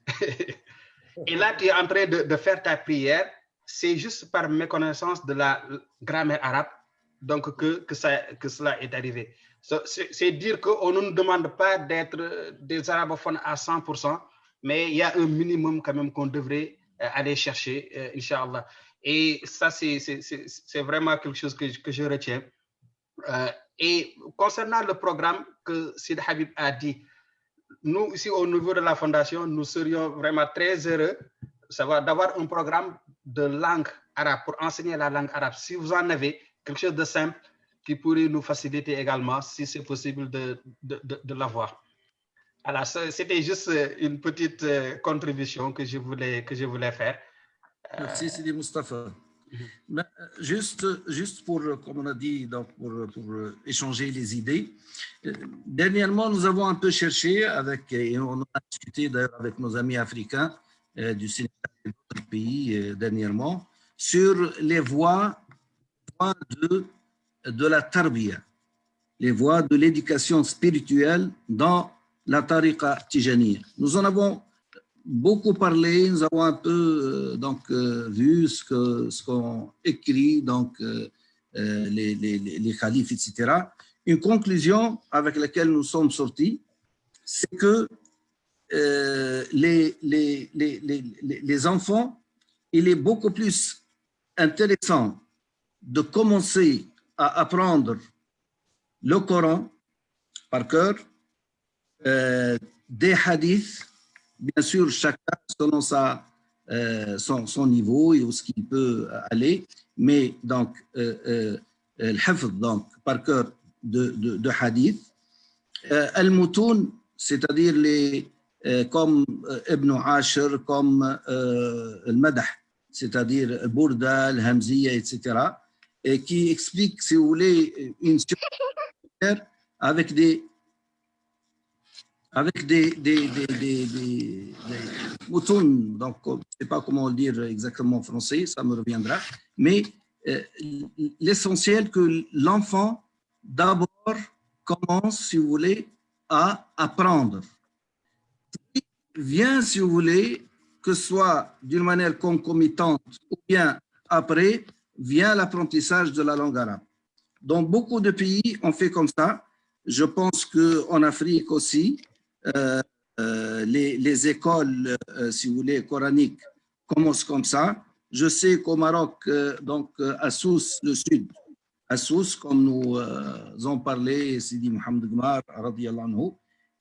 S2: Et là, tu es en train de faire ta prière. C'est juste par méconnaissance de la grammaire arabe donc que cela est arrivé. C'est dire qu'on ne nous demande pas d'être des arabophones à 100%, mais il y a un minimum quand même qu'on devrait aller chercher, Inch'Allah. Et ça, c'est vraiment quelque chose que je retiens. Et concernant le programme que Sid Habib a dit, nous, ici, au niveau de la Fondation, nous serions vraiment très heureux d'avoir un programme de langue arabe, pour enseigner la langue arabe. Si vous en avez quelque chose de simple qui pourrait nous faciliter également, si c'est possible de l'avoir. Alors, c'était juste une petite contribution que je voulais faire.
S1: Merci, Sidi Moustapha. Juste pour, comme on a dit, donc pour échanger les idées. Dernièrement, nous avons un peu cherché et on a discuté d'ailleurs avec nos amis africains du Sénégal et d'autres pays dernièrement sur les voies de la tarbiya, les voies de l'éducation spirituelle dans la tariqa tijaniya. Nous en avons beaucoup parlé, nous avons un peu vu ce qu'ont écrit les khalifes, etc. Une conclusion avec laquelle nous sommes sortis, c'est que les enfants, il est beaucoup plus intéressant de commencer à apprendre le Coran par cœur, des hadiths, bien sûr, chacun selon son niveau et où ce qu'il peut aller, mais donc, le hafd, donc par cœur de hadith. Al-Moutoun, c'est-à-dire comme Ibn Ashir, comme le Madah, c'est-à-dire Bourda, le Hamziya, etc., et qui explique, si vous voulez, une science avec des moutons, donc je ne sais pas comment le dire exactement en français, ça me reviendra, mais l'essentiel que l'enfant d'abord commence, si vous voulez, à apprendre. Puis vient, si vous voulez, que ce soit d'une manière concomitante ou bien après, vient l'apprentissage de la langue arabe. Dans beaucoup de pays, on fait comme ça. Je pense qu'en Afrique aussi, les écoles, si vous voulez, coraniques commencent comme ça. Je sais qu'au Maroc, donc à Sousse, le sud, à Sousse, comme nous en parlait Sidi Mohamed Gmar, radiyallahu anhu,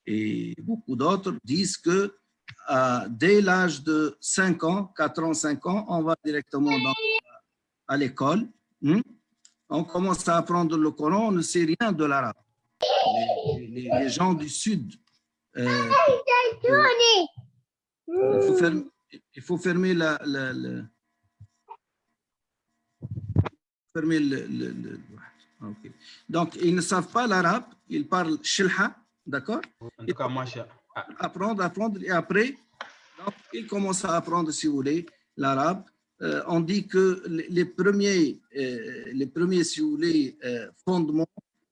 S1: et beaucoup d'autres disent que dès l'âge de 5 ans, 4 ans, 5 ans, on va directement à l'école. On commence à apprendre le Coran, on ne sait rien de l'arabe. Les gens du sud, il faut fermer okay. Donc, ils ne savent pas l'arabe, ils parlent shilha, d'accord?
S2: En tout cas, moi,
S1: apprendre, et après, donc, ils commencent à apprendre, si vous voulez, l'arabe. On dit que les premiers, si vous voulez, fondements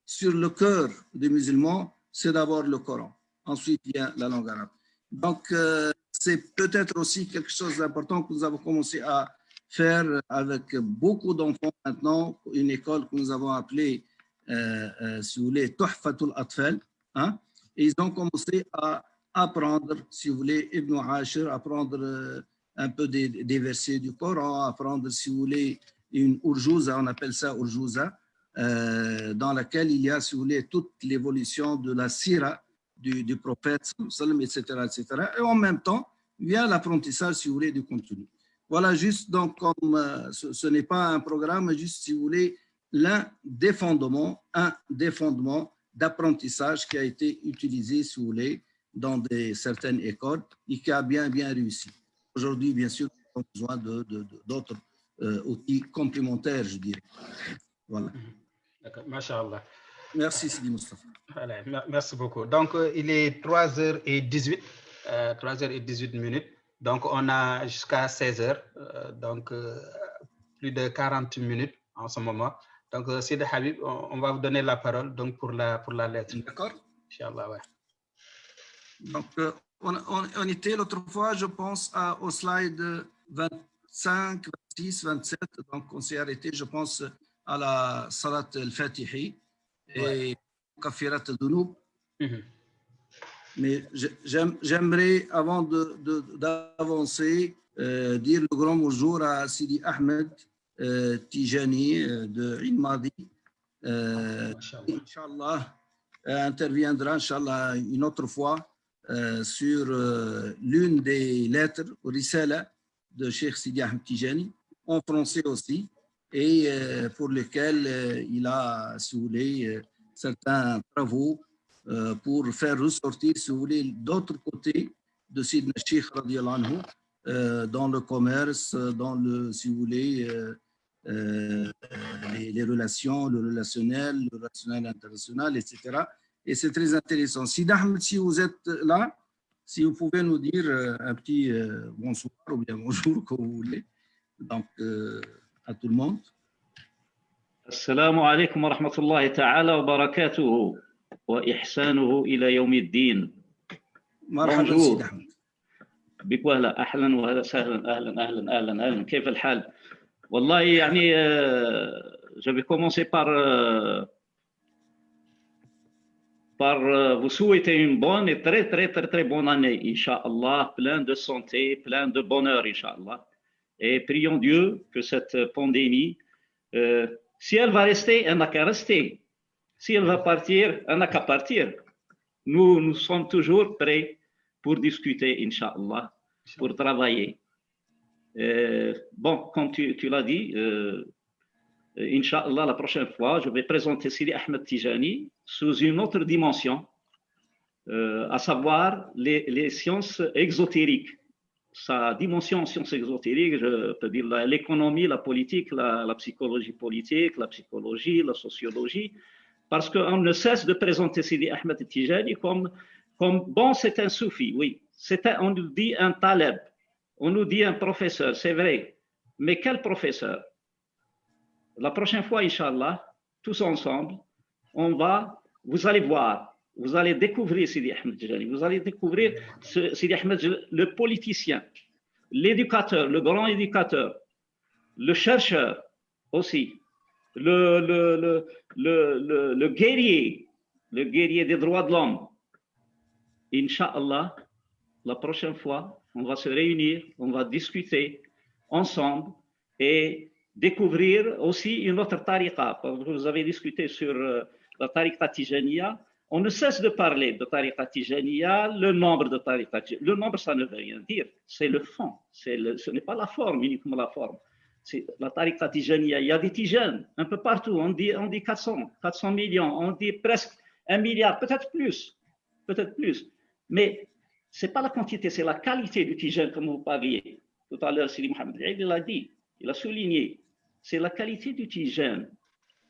S1: sur le cœur des musulmans, c'est d'abord le Coran. Ensuite, vient la langue arabe. Donc, c'est peut-être aussi quelque chose d'important que nous avons commencé à faire avec beaucoup d'enfants maintenant, une école que nous avons appelée, si vous voulez, Tuhfatul Atfal. Hein? Et ils ont commencé à apprendre, si vous voulez, Ibn Ashir, apprendre un peu des versets du Coran, apprendre, si vous voulez, une urjouza, on appelle ça urjouza, dans laquelle il y a, si vous voulez, toute l'évolution de la sira du prophète, etc., etc. Et en même temps, vient l'apprentissage, si vous voulez, du contenu. Voilà, juste donc, comme ce n'est pas un programme, juste, si vous voulez, un des fondements d'apprentissage qui a été utilisé, si vous voulez, dans certaines écoles et qui a bien réussi. Aujourd'hui, bien sûr, nous avons besoin d'autres outils complémentaires, je dirais. Voilà.
S2: D'accord, Masha'Allah.
S1: Merci, Sidi Moustapha.
S2: Voilà, merci beaucoup. Donc, il est 3h18, 3h18 minutes. Donc, on a jusqu'à 16h, donc plus de 40 minutes en ce moment. Donc, Sidi Habib, on va vous donner la parole donc, pour la lettre.
S1: D'accord.
S2: Inch'Allah, ouais.
S1: Donc, on était l'autre fois, je pense, au slide 25, 26, 27. Donc, on s'est arrêté, je pense, à la Salat al-Fatihi et Kafirat al-Dunub. Mais j'aimerais, avant d'avancer, dire le grand bonjour à Sidi Ahmed Tijani de Inmadi. Inch'Allah, interviendra, Inch'Allah, une autre fois sur l'une des lettres, Risala, de Cheikh Sidi Ahmed Tijani, en français aussi, et pour lesquels il a, si vous voulez, certains travaux pour faire ressortir, si vous voulez, d'autres côtés de Sidna Cheikh radiallahu anhu, dans le commerce, dans le, si vous voulez, les relations, le relationnel international, etc. Et c'est très intéressant. Sidi Ahmed, si vous êtes là, si vous pouvez nous dire un petit bonsoir ou bien bonjour, comme vous voulez. Donc, à tout le monde.
S6: Assalamu alaikum wa rahmatullahi ta'ala wa barakatuhu wa ihsanuhu ila yawmi ddin. Bonjour. بك وهلا اهلا وسهلا اهلا كيف الحال؟ والله يعني je vais commencer par vous souhaiter une bonne et très bonne année, Inch'Allah, plein de santé, plein de bonheur, Inch'Allah. Et prions Dieu que cette pandémie, si elle va rester, elle n'a qu'à rester. Si elle va partir, elle n'a qu'à partir. Nous sommes toujours prêts pour discuter, Inch'Allah, pour travailler. Bon, comme tu l'as dit, Inch'Allah, la prochaine fois, je vais présenter Sidi Ahmed Tijani sous une autre dimension. à savoir les sciences exotériques. Sa dimension en sciences exotériques, je peux dire l'économie, la politique, la psychologie politique, la psychologie, la sociologie, parce qu'on ne cesse de présenter Sidi Ahmed Tijani comme bon, c'est un soufi, oui. On nous dit un taleb, on nous dit un professeur, c'est vrai. Mais quel professeur? La prochaine fois, Inch'Allah, tous ensemble, vous allez voir, vous allez découvrir Sidi Ahmed Tijani, vous allez découvrir Sidi Ahmed, le politicien, l'éducateur, le grand éducateur, le chercheur aussi, le guerrier des droits de l'homme. Inch'Allah, la prochaine fois, on va se réunir, on va discuter ensemble et découvrir aussi une autre tariqa. Vous avez discuté sur la tariqa Tijaniya. On ne cesse de parler de tariqa Tijaniya, le nombre de tariqa Tijaniya. Le nombre, ça ne veut rien dire. C'est le fond. Ce n'est pas la forme, uniquement la forme. C'est la tariqa Tijaniya. Il y a des tijanes un peu partout. On dit 400 millions, on dit presque 1 milliard, peut-être plus. Mais ce n'est pas la quantité, c'est la qualité du tijane, comme vous parliez. Tout à l'heure, Sidi Mohamed il l'a dit, il a souligné. C'est la qualité du tijane.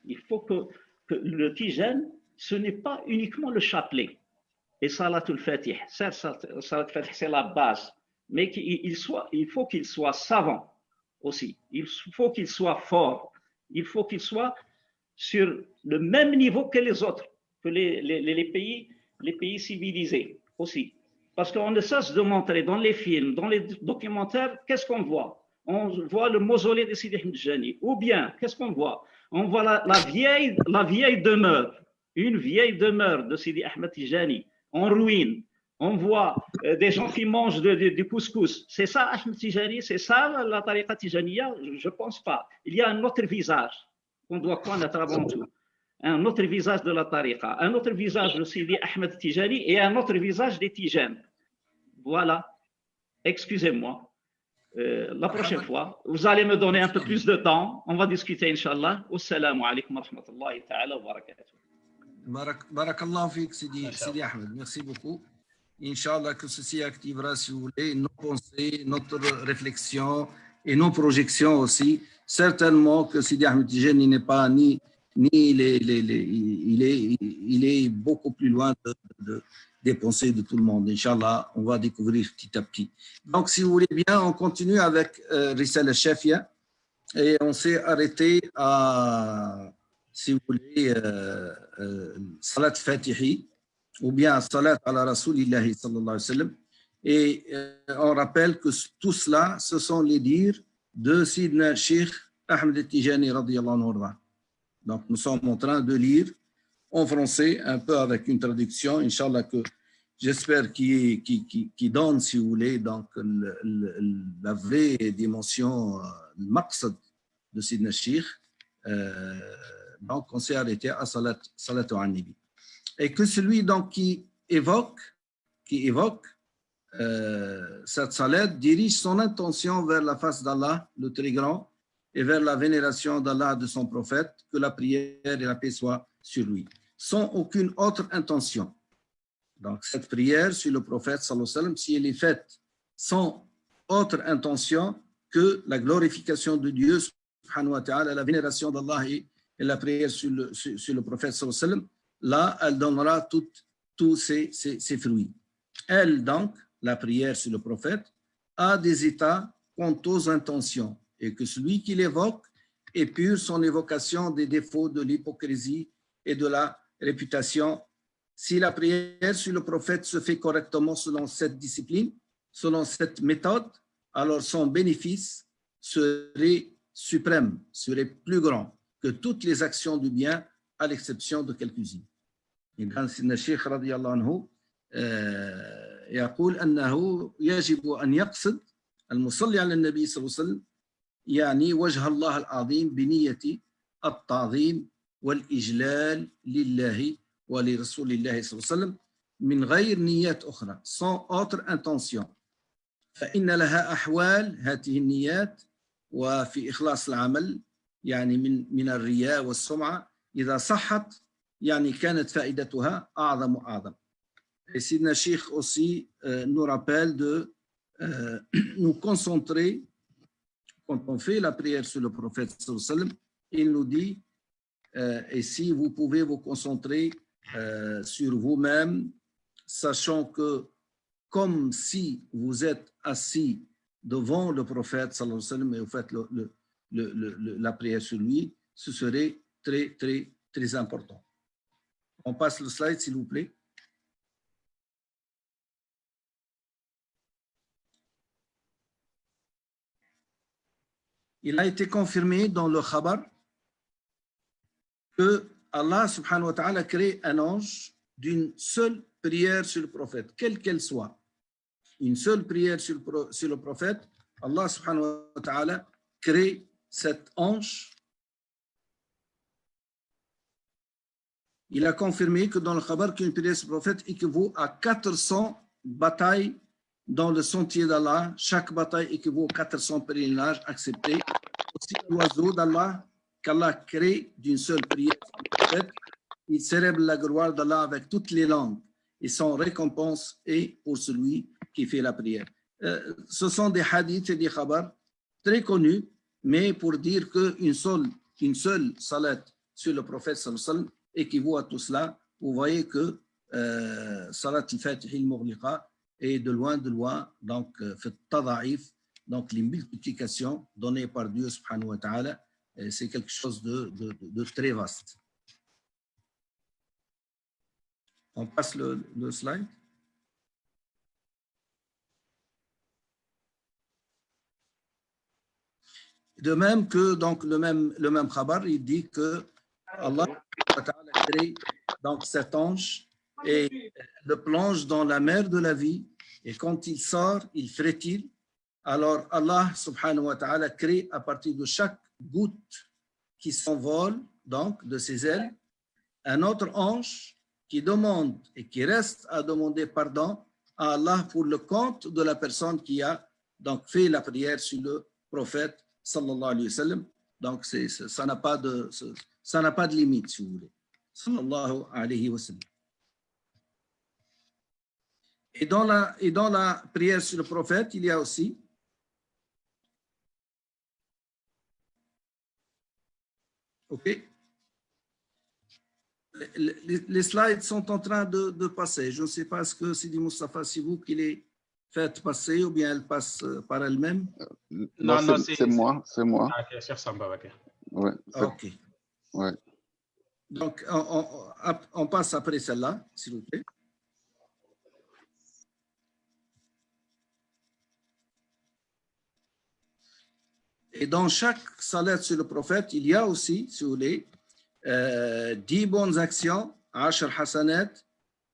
S6: Il faut que le tijane, ce n'est pas uniquement le chapelet. Et Salatul Fatih, Salatul Fatih, c'est la base. Mais il faut qu'il soit savant aussi. Il faut qu'il soit fort. Il faut qu'il soit sur le même niveau que les autres, que les pays civilisés aussi. Parce qu'on ne cesse de montrer dans les films, dans les documentaires, qu'est-ce qu'on voit? On voit le mausolée de Sidi Ahmed Tijani. Ou bien, qu'est-ce qu'on voit? On voit la vieille demeure, une vieille demeure de Sidi Ahmed Tijani en ruine. On voit des gens qui mangent du couscous. C'est ça Ahmed Tijani? C'est ça la tariqa Tijaniya? Je ne pense pas. Il y a un autre visage qu'on doit connaître avant tout. Un autre visage de la tariqa, un autre visage de Sidi Ahmed Tijani et un autre visage des Tijanes. Voilà. Excusez-moi. La prochaine fois, vous allez me donner un peu plus de temps. On va discuter, Inch'Allah. Assalamu alaikum wa rahmatullahi ta'ala wa barakatuh.
S1: Barakallahu fik, Sidi Ahmed. Merci beaucoup. Inch'Allah que ceci activera, si vous voulez, nos pensées, notre réflexion et nos projections aussi. Certainement que Sidi Ahmed Tijani n'est pas il est beaucoup plus loin des pensées de tout le monde. Inch'Allah, on va découvrir petit à petit. Donc, si vous voulez bien, on continue avec Risala Shafia et on s'est arrêté à, si vous voulez, Salat Fatihi ou bien Salat ala Rasulillahi sallallahu alayhi wa sallam. Et on rappelle que tout cela, ce sont les dires de Sidna Sheikh Ahmed Tijani radiyallahu anhu. Donc, nous sommes en train de lire en français, un peu avec une traduction, Inch'Allah, que j'espère qui donne, si vous voulez, donc la vraie dimension, le maqsad de Sidna Sheikh. Donc, on s'est arrêté à Salatu an-Nabi. Et que celui donc qui évoque cette salat dirige son intention vers la face d'Allah, le très grand, et vers la vénération d'Allah de son prophète, que la prière et la paix soient sur lui, sans aucune autre intention. Donc cette prière sur le prophète, sallallahu alayhi wa sallam, si elle est faite sans autre intention que la glorification de Dieu, subhanahu wa ta'ala, la vénération d'Allah et la prière sur le prophète, sallallahu alayhi wa sallam, là, elle donnera tous ses fruits. Elle, donc, la prière sur le prophète, a des états quant aux intentions, et que celui qui l'évoque épure son évocation des défauts de l'hypocrisie et de la réputation. Si la prière sur le prophète se fait correctement selon cette discipline, selon cette méthode, alors son bénéfice serait suprême, serait plus grand que toutes les actions du bien, à l'exception de quelques-unes. سيدنا الشيخ رضي الله عنه يقول أنه يجب أن يقصد المصلي على النبي صلى الله عليه وسلم يعني وجه الله العظيم بنية التعظيم والإجلال لله ولرسول الله صلى الله عليه وسلم من غير نيات أخرى sans autre intention فإن لها أحوال هذه النيات وفي إخلاص العمل يعني من الرياء والسمعة إذا صحت يعني كانت فائدتها أعظم. Et Sidna Sheikh aussi nous rappelle de nous concentrer quand on fait la prière sur le prophète sallallahu alayhi wa sallam. Il nous dit et si vous pouvez vous concentrer sur vous-même, sachant que comme si vous êtes assis devant le prophète sallallahu alayhi wa sallam et vous faites la prière sur lui, ce serait très, très, très important. On passe le slide, s'il vous plaît. Il a été confirmé dans le Khabar que Allah subhanahu wa ta'ala crée un ange d'une seule prière sur le prophète, quelle qu'elle soit. Une seule prière sur le prophète, Allah subhanahu wa ta'ala crée cet ange. Il a confirmé que dans le Khabar qu'une prière sur le prophète équivaut à 400 batailles dans le sentier d'Allah. Chaque bataille équivaut à 400 pèlerinages acceptés. Aussi l'oiseau d'Allah qu'Allah crée d'une seule prière sur le prophète. Il célèbre la gloire d'Allah avec toutes les langues et son récompense est pour celui qui fait la prière. Ce sont des hadiths et des khabars très connus, mais pour dire qu'une seule salat sur le prophète sallallahu alayhi wa sallam équivaut à tout cela. Vous voyez que salat al-Fatih al-Mughliqa est de loin, donc fait tada'if, donc les multiplications données par Dieu subhanahu wa ta'ala, c'est quelque chose de très vaste. On passe le slide. De même que donc le même khabar, il dit que Allah crée donc cet ange et le plonge dans la mer de la vie et quand il sort, il frétille. Alors Allah subhanahu wa ta'ala crée à partir de chaque goutte qui s'envole donc de ses ailes un autre ange qui demande et qui reste à demander pardon à Allah pour le compte de la personne qui a donc fait la prière sur le prophète sallallahu alayhi wa sallam. Donc ça n'a pas de limite, si vous voulez. Sallallahu alayhi wa sallam. Et dans la prière sur le prophète, il y a aussi OK. Les slides sont en train de passer. Je ne sais pas, est-ce que Sidi Moustapha, c'est vous qui les faites passer ou bien elles passent par elles-mêmes?
S4: Non, c'est moi.
S2: Ah, ok, Cheikh Samba, ok.
S4: Ouais,
S1: OK.
S4: Ouais.
S1: Donc, on passe après celle-là, s'il vous plaît. Et dans chaque salat sur le prophète, il y a aussi, si vous voulez, 10 bonnes actions, 10 hasanat,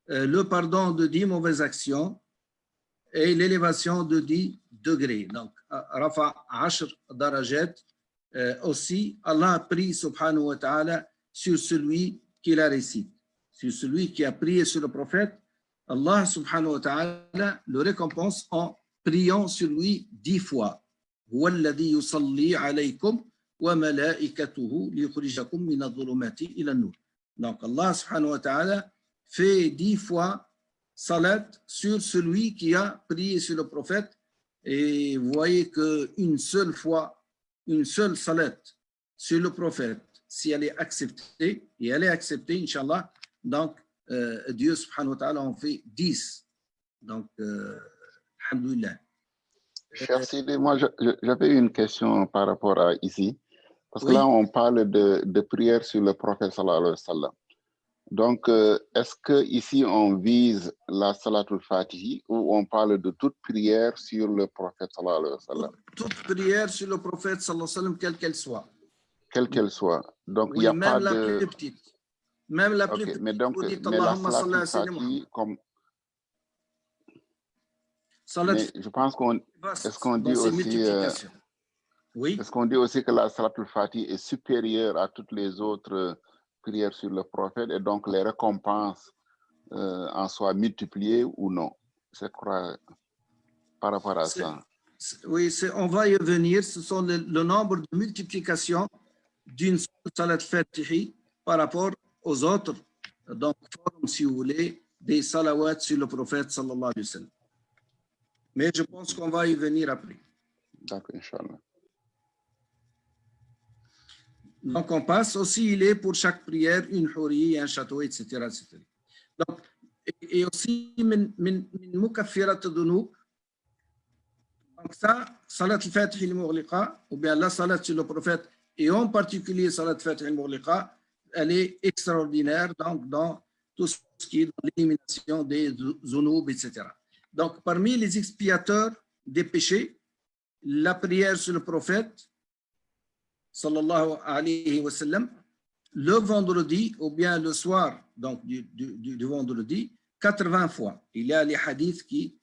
S1: le pardon de 10 mauvaises actions et l'élévation de 10 degrés. Donc, Rafa 10 darajat. Aussi, Allah a pris, subhanahu wa ta'ala, sur celui qui la récite. Sur celui qui a prié sur le prophète, Allah, subhanahu wa ta'ala, le récompense en priant sur lui 10 fois. هو الذي يصلي عليكم وملائكته ليخرجكم من الظلمات إلى النور. Donc Allah subhanahu wa ta'ala fait 10 fois salat sur celui qui a prié sur le prophète et vous voyez qu'une seule fois, une seule salat sur le prophète, si elle est acceptée, et elle est acceptée, Inch'Allah, donc Dieu subhanahu wa ta'ala en fait 10. Donc, alhamdoulilah.
S4: Cher Sidi, moi j'avais une question par rapport à ici, parce que là on parle de prière sur le prophète sallallahu alayhi wa sallam. Donc, est-ce que ici on vise la salatul fatihi ou on parle de toute prière sur le prophète sallallahu alayhi wa sallam?
S1: Toute prière sur le prophète sallallahu alayhi wa sallam, quelle qu'elle soit.
S4: Quelle qu'elle soit. Donc, il
S1: oui,
S4: n'y a
S1: même
S4: pas
S1: la
S4: de...
S1: plus petite. Même la plus
S4: Okay,
S1: petite.
S4: mais donc,
S1: Vous dites
S4: mais la
S1: Allahumma salli ala
S4: salatul
S1: sayyidina
S4: fatihi,
S1: Muhammad.
S4: comme... Mais je pense qu'on... Est-ce qu'on dit aussi...
S1: Oui.
S4: Est-ce qu'on dit aussi que la salatul fatihi est supérieure à toutes les autres prières sur le prophète et donc les récompenses en soient multipliées ou non? C'est quoi par rapport à ça?
S1: Oui, on va y venir. Ce sont le nombre de multiplications d'une seule salat fatihi par rapport aux autres, donc formes, si vous voulez, des salawats sur le prophète sallallahu alayhi wa sallam. Mais je pense qu'on va y venir après.
S4: D'accord, Inch'Allah.
S1: Donc on passe aussi, il est pour chaque prière une houri, un château, etc. etc. Donc, et aussi, min mukaffirat dunub. Donc ça, salat al-Fatih al-Mughliqa, ou bien la salat sur le prophète, et en particulier salat al-Fatih al-Mughliqa, elle est extraordinaire donc, dans tout ce qui est dans l'élimination des zunub, etc. Donc parmi les expiateurs des péchés, la prière sur le prophète, sallallahu alayhi wa sallam, le vendredi ou bien le soir donc du vendredi, 80 fois. Il y a les hadiths qui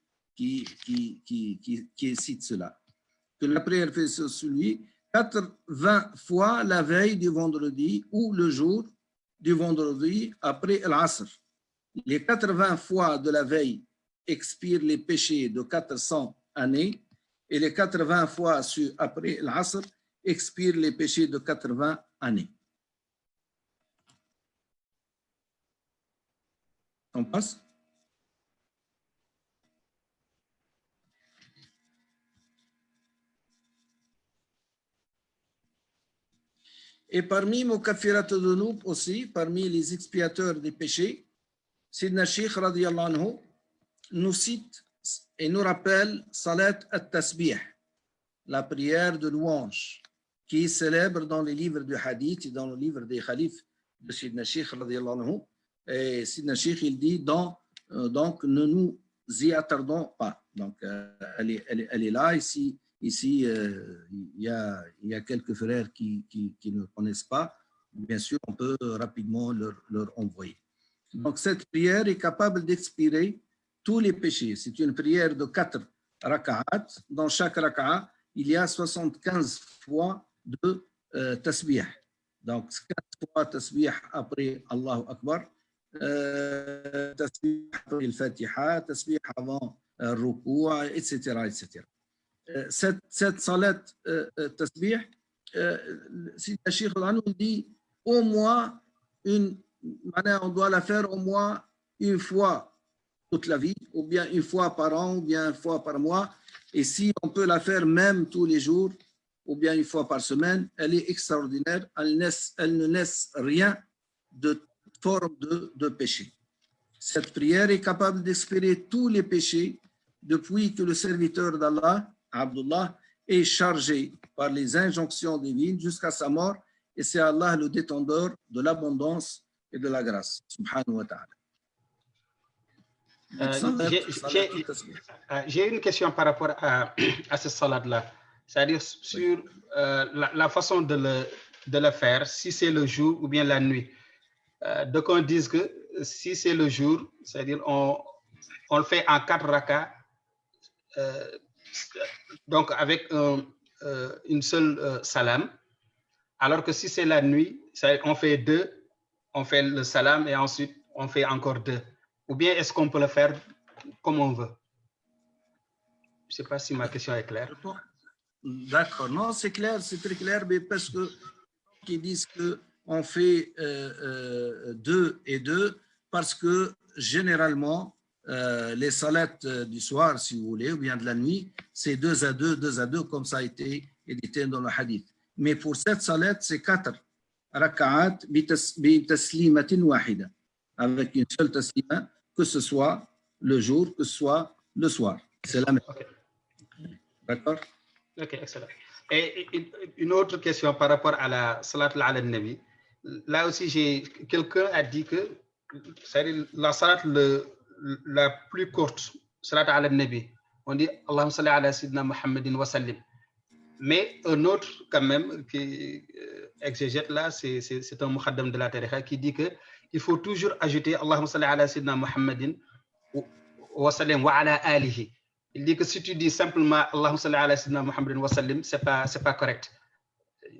S1: citent cela. Que la prière fait sur lui 80 fois la veille du vendredi ou le jour du vendredi après l'Asr. Les 80 fois de la veille expirent les péchés de 400 années et les 80 fois après l'Asr expirent les péchés de 80 années. On passe. Et parmi Mukaffirat al-Dunub aussi, parmi les expiateurs des péchés, Sidna Sheikh radiyallahu anhu nous cite et nous rappelle Salat al-Tasbih, la prière de louange, qui est célèbre dans les livres du hadith et dans le livre des khalifes de Sidna Sheikh radiyallahu anhu. Et Sidna Sheikh, il dit donc ne nous y attardons pas. Donc elle est là ici. Ici, il y a quelques frères qui ne connaissent pas. Bien sûr, on peut rapidement leur envoyer. Donc, cette prière est capable d'expirer tous les péchés. C'est une prière de 4 raka'at. Dans chaque raka'a, il y a 75 fois de tasbih. Donc, 4 fois tasbih après Allahu Akbar, tasbih après le Fatiha, tasbih avant le ruku', etc., etc. Cette salat tasbih, si le Cheikh nous dit au moins on doit la faire au moins une fois toute la vie, ou bien une fois par an, ou bien une fois par mois. Et si on peut la faire même tous les jours, ou bien une fois par semaine, elle est extraordinaire. Elle ne laisse rien de forme de péché. Cette prière est capable d'expirer tous les péchés depuis que le serviteur d'Allah, Abdullah, est chargé par les injonctions divines jusqu'à sa mort, et c'est Allah le détendeur de l'abondance et de la grâce. Subhanahu wa ta'ala.
S2: J'ai une question par rapport à ce salat-là, c'est-à-dire sur la façon de le faire, si c'est le jour ou bien la nuit. Donc on dit que si c'est le jour, c'est-à-dire on le fait en 4 rakas, donc avec une seule salam, alors que si c'est la nuit, on fait 2, on fait le salam et ensuite on fait encore 2. Ou bien est-ce qu'on peut le faire comme on veut? Je ne sais pas si ma question est claire.
S1: D'accord, non, c'est clair, c'est très clair, mais parce que qui disent qu'on fait 2 et 2, parce que généralement, les salats du soir, si vous voulez, ou bien de la nuit, c'est 2 à 2, 2 à 2, comme ça a été édité dans le hadith. Mais pour cette salat, c'est 4 raka'at bi taslimatin wahida, avec une seule taslima, que ce soit le jour, que ce soit le soir. C'est la même.
S2: Okay.
S1: D'accord?
S2: Ok, excellent. Et une autre question par rapport à la salat al-Nabi. Là aussi, quelqu'un a dit que c'est la salat la plus courte, salat al-Nabi. On dit Allahumma salli ala sayyidina Muhammadin wa sallim. Mais un autre, quand même, qui exégète là, c'est un muhaddam de la tariqa qui dit qu'il faut toujours ajouter Allahumma salli ala sayyidina Muhammadin wa sallim wa ala alihi. Il dit que si tu dis simplement Allahumma salli ala sayyidina Muhammadin wa sallim, c'est pas correct.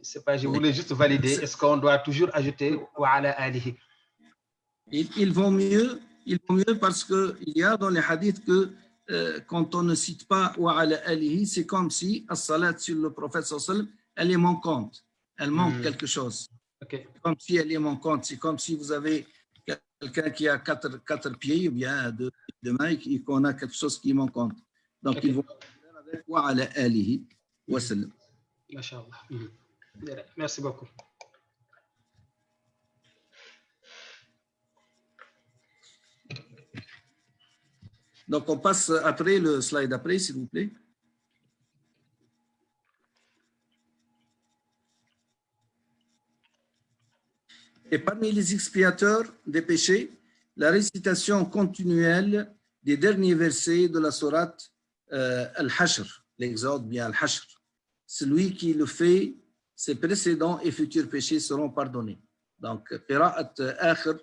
S2: Je voulais juste valider. Est-ce qu'on doit toujours ajouter wa ala alihi?
S1: Il vaut mieux parce qu'il y a dans les hadiths que quand on ne cite pas wa ala alihi, c'est comme si as-salat sur le prophète sallallahu alayhi wa sallam, elle est manquante. Elle manque quelque chose.
S2: Okay.
S1: Comme si elle est manquante. C'est comme si vous avez quelqu'un qui a quatre pieds ou bien deux mains et qu'on a quelque chose qui manque. Donc, ils vont faire avec wa ala alihi wa sallam.
S2: Masha'Allah. Merci beaucoup.
S1: Donc, on passe après le slide d'après, s'il vous plaît. Et parmi les expiateurs des péchés, la récitation continuelle des derniers versets de la sourate Al-Hashr, l'Exode bien Al-Hashr. Celui qui le fait, ses précédents et futurs péchés seront pardonnés. Donc, قراءة آخر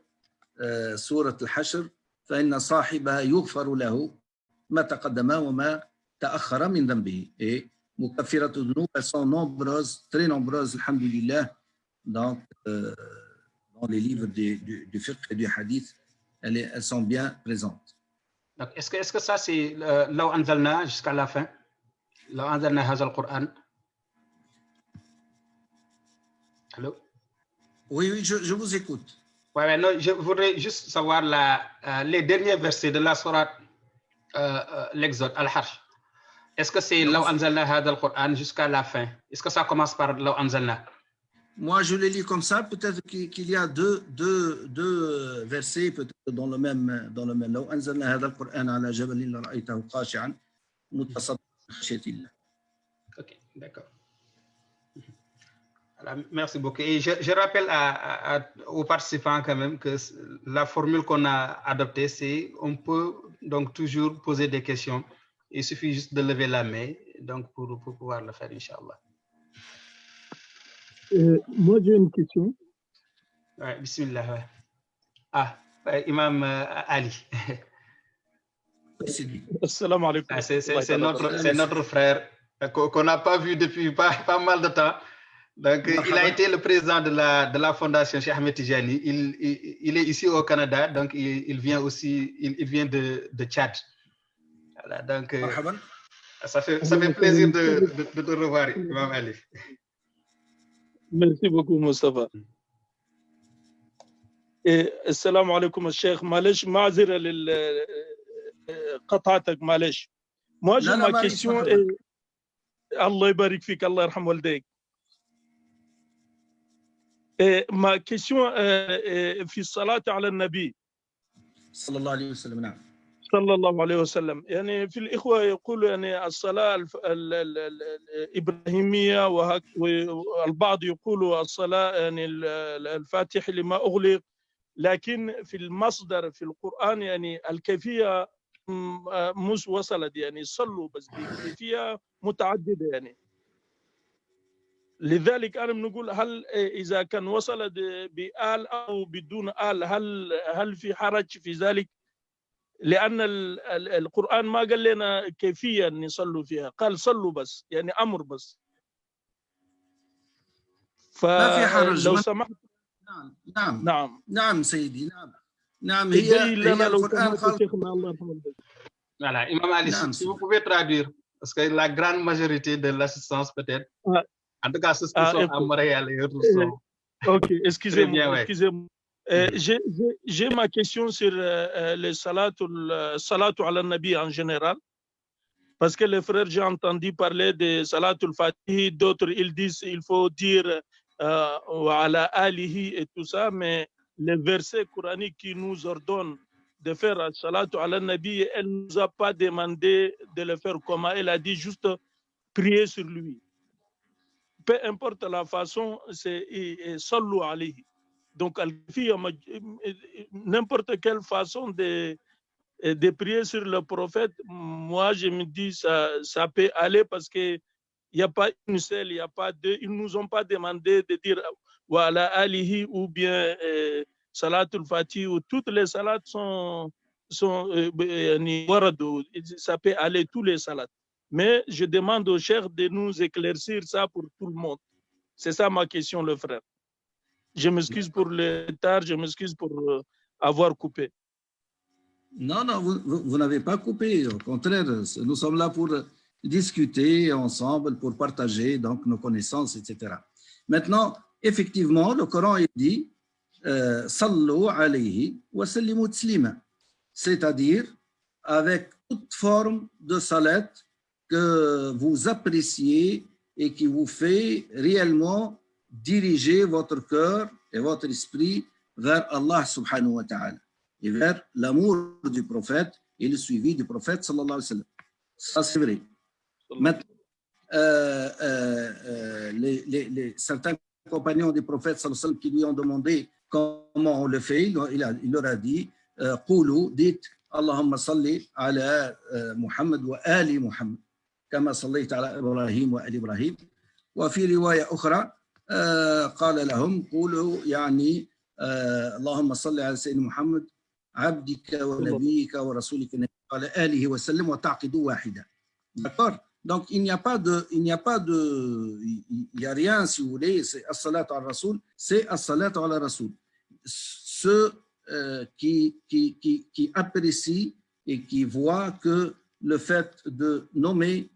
S1: سورة الحشر فإن صاحبها يغفر له ما تقدم وما تأخر من ذنبه. Et مكفرة الذنوب, elles sont nombreuses, très nombreuses, alhamdulillah, donc dans les livres du fiqh et du hadith, elles sont bien présentes.
S2: Donc, est-ce que ça c'est law anzalna jusqu'à la fin? Law anzalna hadha al-Qur'an. Allô?
S1: Oui, je vous écoute.
S2: Ouais, non, je voudrais juste savoir les derniers versets de la sourate l'Exode, Al-Hashr. Est-ce que c'est law anzalna hadha al-Qur'an jusqu'à la fin? Est-ce que ça commence par law anzalna?
S1: Moi, je les lis comme ça. Peut-être qu'il y a deux versets peut-être dans le même. لو أنزلنا هذا القرآن على جبل لرأيته خاشعا متصدعا من خشية الله.
S2: Ok, d'accord. Alors, merci beaucoup. Et je rappelle aux participants quand même que la formule qu'on a adoptée, c'est on peut donc toujours poser des questions. Il suffit juste de lever la main donc pour pouvoir le faire, Inch'Allah.
S7: Moi, j'ai une question.
S2: Ouais, bismillah. Ouais. Ah, Imam Ali.
S7: Assalamu alaikum.
S2: Ah, c'est notre frère qu'on n'a pas vu depuis pas mal de temps. Donc, il a été le président de la fondation Cheikh Ahmed Tijani. Il est ici au Canada, donc il vient aussi, il vient de Tchad. Voilà, donc, ça fait plaisir de te revoir, Imam Ali.
S7: Merci beaucoup, Mustafa. السلام عليكم الشيخ معلش معذرة قطعتك معلش. Moi j'ai ma question الله يبارك فيك الله يرحم والديك. Ma question في الصلاة على النبي
S1: صلى الله عليه وسلم. نعم
S7: صلى الله عليه وسلم. يعني في الإخوة يقولوا يعني الصلاة الإبراهيمية والبعض يقولوا الصلاة يعني الفاتح لما أغلق، لكن في المصدر في القرآن يعني الكيفية مش وصلت، يعني صلوا بس بكيفية متعددة يعني. لذلك أنا بنقول هل إذا كان وصلت بآل أو بدون آل هل في حرج في ذلك؟ لأن القرآن ما قال لنا كيفية نصلوا فيها، قال صلوا بس، يعني أمر بس.
S1: ما في حرج
S7: لو سمحت.
S1: نعم سيدي. نعم هي القرآن قال.
S2: Voilà, Imam Ali, si vous pouvez traduire, parce que la grande majorité de l'assistance peut-être, en tout cas ceux qui sont à Montréal et autres sont.
S7: Ok, excusez-moi. J'ai ma question sur le salatu ala nabi en général, parce que les frères, j'ai entendu parler de salatul fatih, d'autres ils disent il faut dire wa ala alihi et tout ça, mais les versets coraniques qui nous ordonnent de faire salatu ala nabi, elle ne nous a pas demandé de le faire comment, elle a dit juste prier sur lui. Peu importe la façon, c'est sallu alayhi. Donc, n'importe quelle façon de prier sur le prophète, moi je me dis ça peut aller parce qu'il n'y a pas une seule, il n'y a pas deux. Ils ne nous ont pas demandé de dire wa ala alihi ou bien salatul fatih, ou toutes les salats sont ça peut aller tous les salats. Mais je demande aux chers de nous éclaircir ça pour tout le monde. C'est ça ma question, le frère. Je m'excuse pour le retard, je m'excuse pour avoir coupé.
S1: Non, vous n'avez pas coupé. Au contraire, nous sommes là pour discuter ensemble, pour partager donc nos connaissances, etc. Maintenant, effectivement, le Coran dit Sallu alayhi wa sallimu taslima, c'est-à-dire avec toute forme de salat que vous appréciez et qui vous fait réellement diriger votre cœur et votre esprit vers Allah subhanahu wa ta'ala et vers l'amour du prophète et le suivi du prophète sallallahu alayhi wa sallam. Ça c'est vrai. Maintenant, certains compagnons du prophète sallallahu alayhi wa sallam qui lui ont demandé comment on le fait, il leur a dit قولوا, dites اللهم صل على محمد وآل محمد كما صليت على إبراهيم وآل إبراهيم. وفي رواية أخرى قال لهم قولوا يعني اللهم صل على سيدنا محمد عبدك ونبيك ورسولك على آله وسلم وتعقدوا واحدا. D'accord? Donc il n'y a rien, si vous voulez, c'est as-salatu ala rasoul, c'est as-salatu ala rasoul. Ceux qui apprécient et qui voient que le fait de nommer,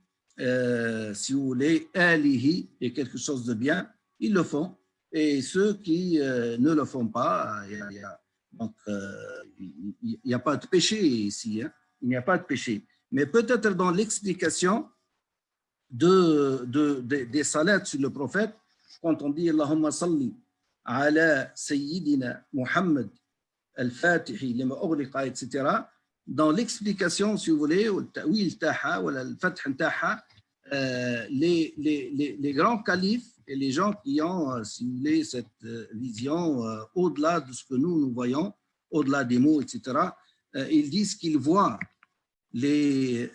S1: si vous voulez, alihi est quelque chose de bien, ils le font. Et ceux qui ne le font pas, il n'y a pas de péché ici, hein? Il n'y a pas de péché. Mais peut-être dans l'explication des salats sur le prophète, quand on dit Allahumma salli ala sayyidina Muhammad al-Fatihi lima ughliqa, etc., dans l'explication, si vous voulez, ou le ta'wil taha, ou le fath taha, les grands califes et les gens qui ont, si vous voulez, cette vision au-delà de ce que nous voyons, au-delà des mots, etc., ils disent qu'ils voient les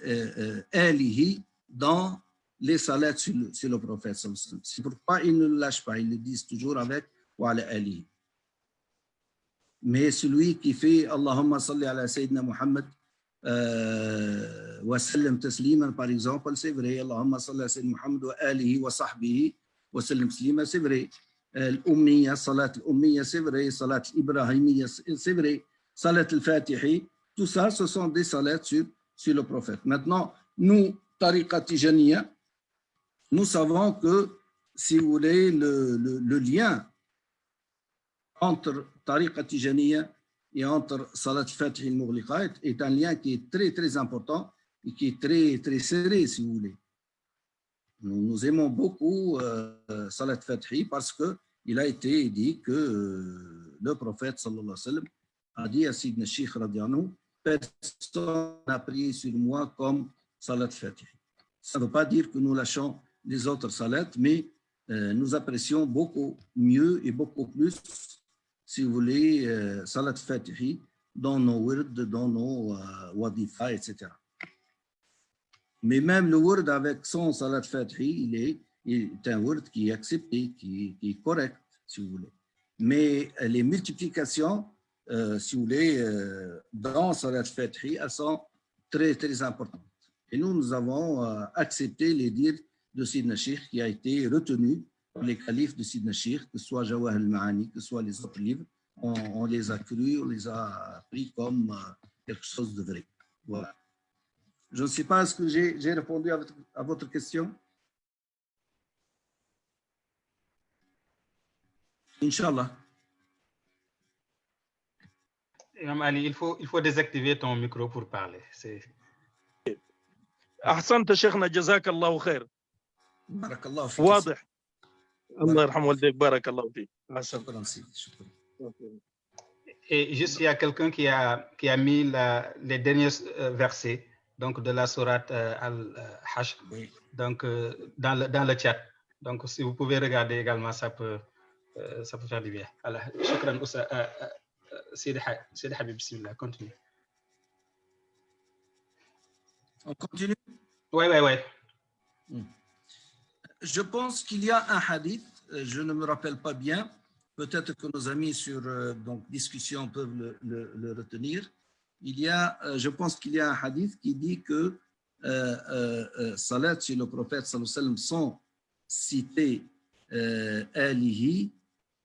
S1: alihi dans les salats sur le prophète. C'est pourquoi ils ne le lâchent pas, ils le disent toujours avec wa ala alihi. Mais celui qui fait Allahumma salli ala Sayyidina Muhammad wa sallam tasliman, par exemple, c'est vrai. Allahumma salli ala Sayyidina Muhammad wa alihi wa sahbihi wa sallam taslima, c'est vrai. L'ummiya, salat l'ummiya, c'est vrai. Salat l'ibrahimiya, c'est vrai. Salat al-Fatihi, tout ça, ce sont des salats sur le prophète. Maintenant, nous, Tariqa Tijaniya, nous savons que, si vous voulez, le lien entre Tariqa Tijaniya et entre Salat al-Fatih et al-Mughliqa est un lien qui est très très important et qui est très très serré, si vous voulez. Nous aimons beaucoup Salat al-Fatih parce qu'il a été dit que le prophète sallallahu alayhi wa sallam a dit à Sidna Sheikh radiallahu, personne n'a prié sur moi comme Salat al-Fatih. Ça ne veut pas dire que nous lâchons les autres salats, mais nous apprécions beaucoup mieux et beaucoup plus, si vous voulez, Salat al-Fatihi dans nos words, dans nos wadifa, etc. Mais même le word avec son Salat al-Fatihi, il est un word qui est accepté, qui est correct, si vous voulez. Mais les multiplications, si vous voulez, dans Salat al-Fatihi, elles sont très, très importantes. Et nous avons accepté les dires de Sidna Sheikh qui a été retenu par les califes de Sidna Sheikh, que ce soit Jawahir al-Ma'ani, que ce soit les autres livres. On les a crus, on les a pris comme quelque chose de vrai. Voilà. Je ne sais pas, est-ce que j'ai répondu à votre question? Inch'Allah.
S2: Imam Ali, il faut désactiver ton micro pour parler.
S7: أحسنت شيخنا جزاك الله خير.
S1: بارك الله فيك.
S7: واضح. الله يرحم والديك بارك الله فيك.
S1: شكرا سيدي شكرا.
S2: Et juste, il y a quelqu'un qui a mis les derniers versets donc de la sourate Al-Hashr,
S1: Oui.
S2: donc dans le chat. Donc si vous pouvez regarder également, ça peut faire du bien. Alors, shukran Sidi Habib, bismillah, continue.
S1: On continue?
S2: Oui.
S1: Je pense qu'il y a un hadith, je ne me rappelle pas bien, peut-être que nos amis sur discussion peuvent le retenir. Je pense qu'il y a un hadith qui dit que salat sur le prophète sallallahu alayhi wa sallam sont cités alihi,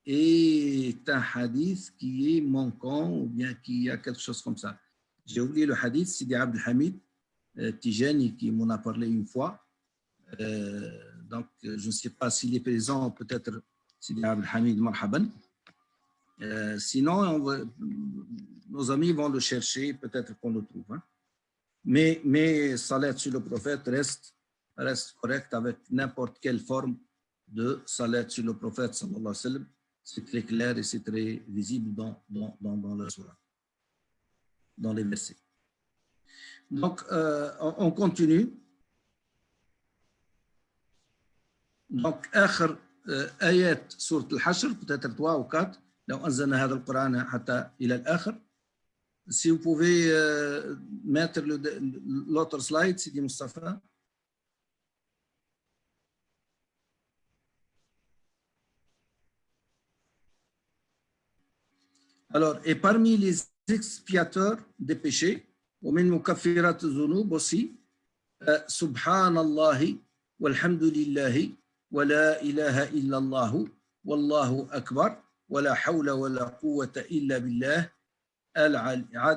S1: est un hadith qui est manquant ou bien qui a quelque chose comme ça. J'ai oublié le hadith, c'est d'Abd al-Hamid Tijani qui m'en a parlé une fois. Donc, je ne sais pas s'il est présent, peut-être Sidi Abd al-Hamid Marhaban. Sinon, nos amis vont le chercher, peut-être qu'on le trouve. Hein. Mais salat sur le prophète reste correct avec n'importe quelle forme de salat sur le prophète, sallallahu alayhi wa sallam. C'est très clair et c'est très visible dans le surah, dans les versets. Donc, on continue. Donc, آخر آيات سورة الحشر, peut-être 3 ou 4, لو أنزلنا هذا القرآن حتى إلى الآخر. Si vous pouvez mettre l'autre slide, Sidi Mustafa. Alors, et parmi les expiateurs des péchés, ومن مكفرات الذنوب aussi, سبحان الله والحمد لله ولا إله إلا الله والله أكبر ولا حول ولا قوة إلا بالله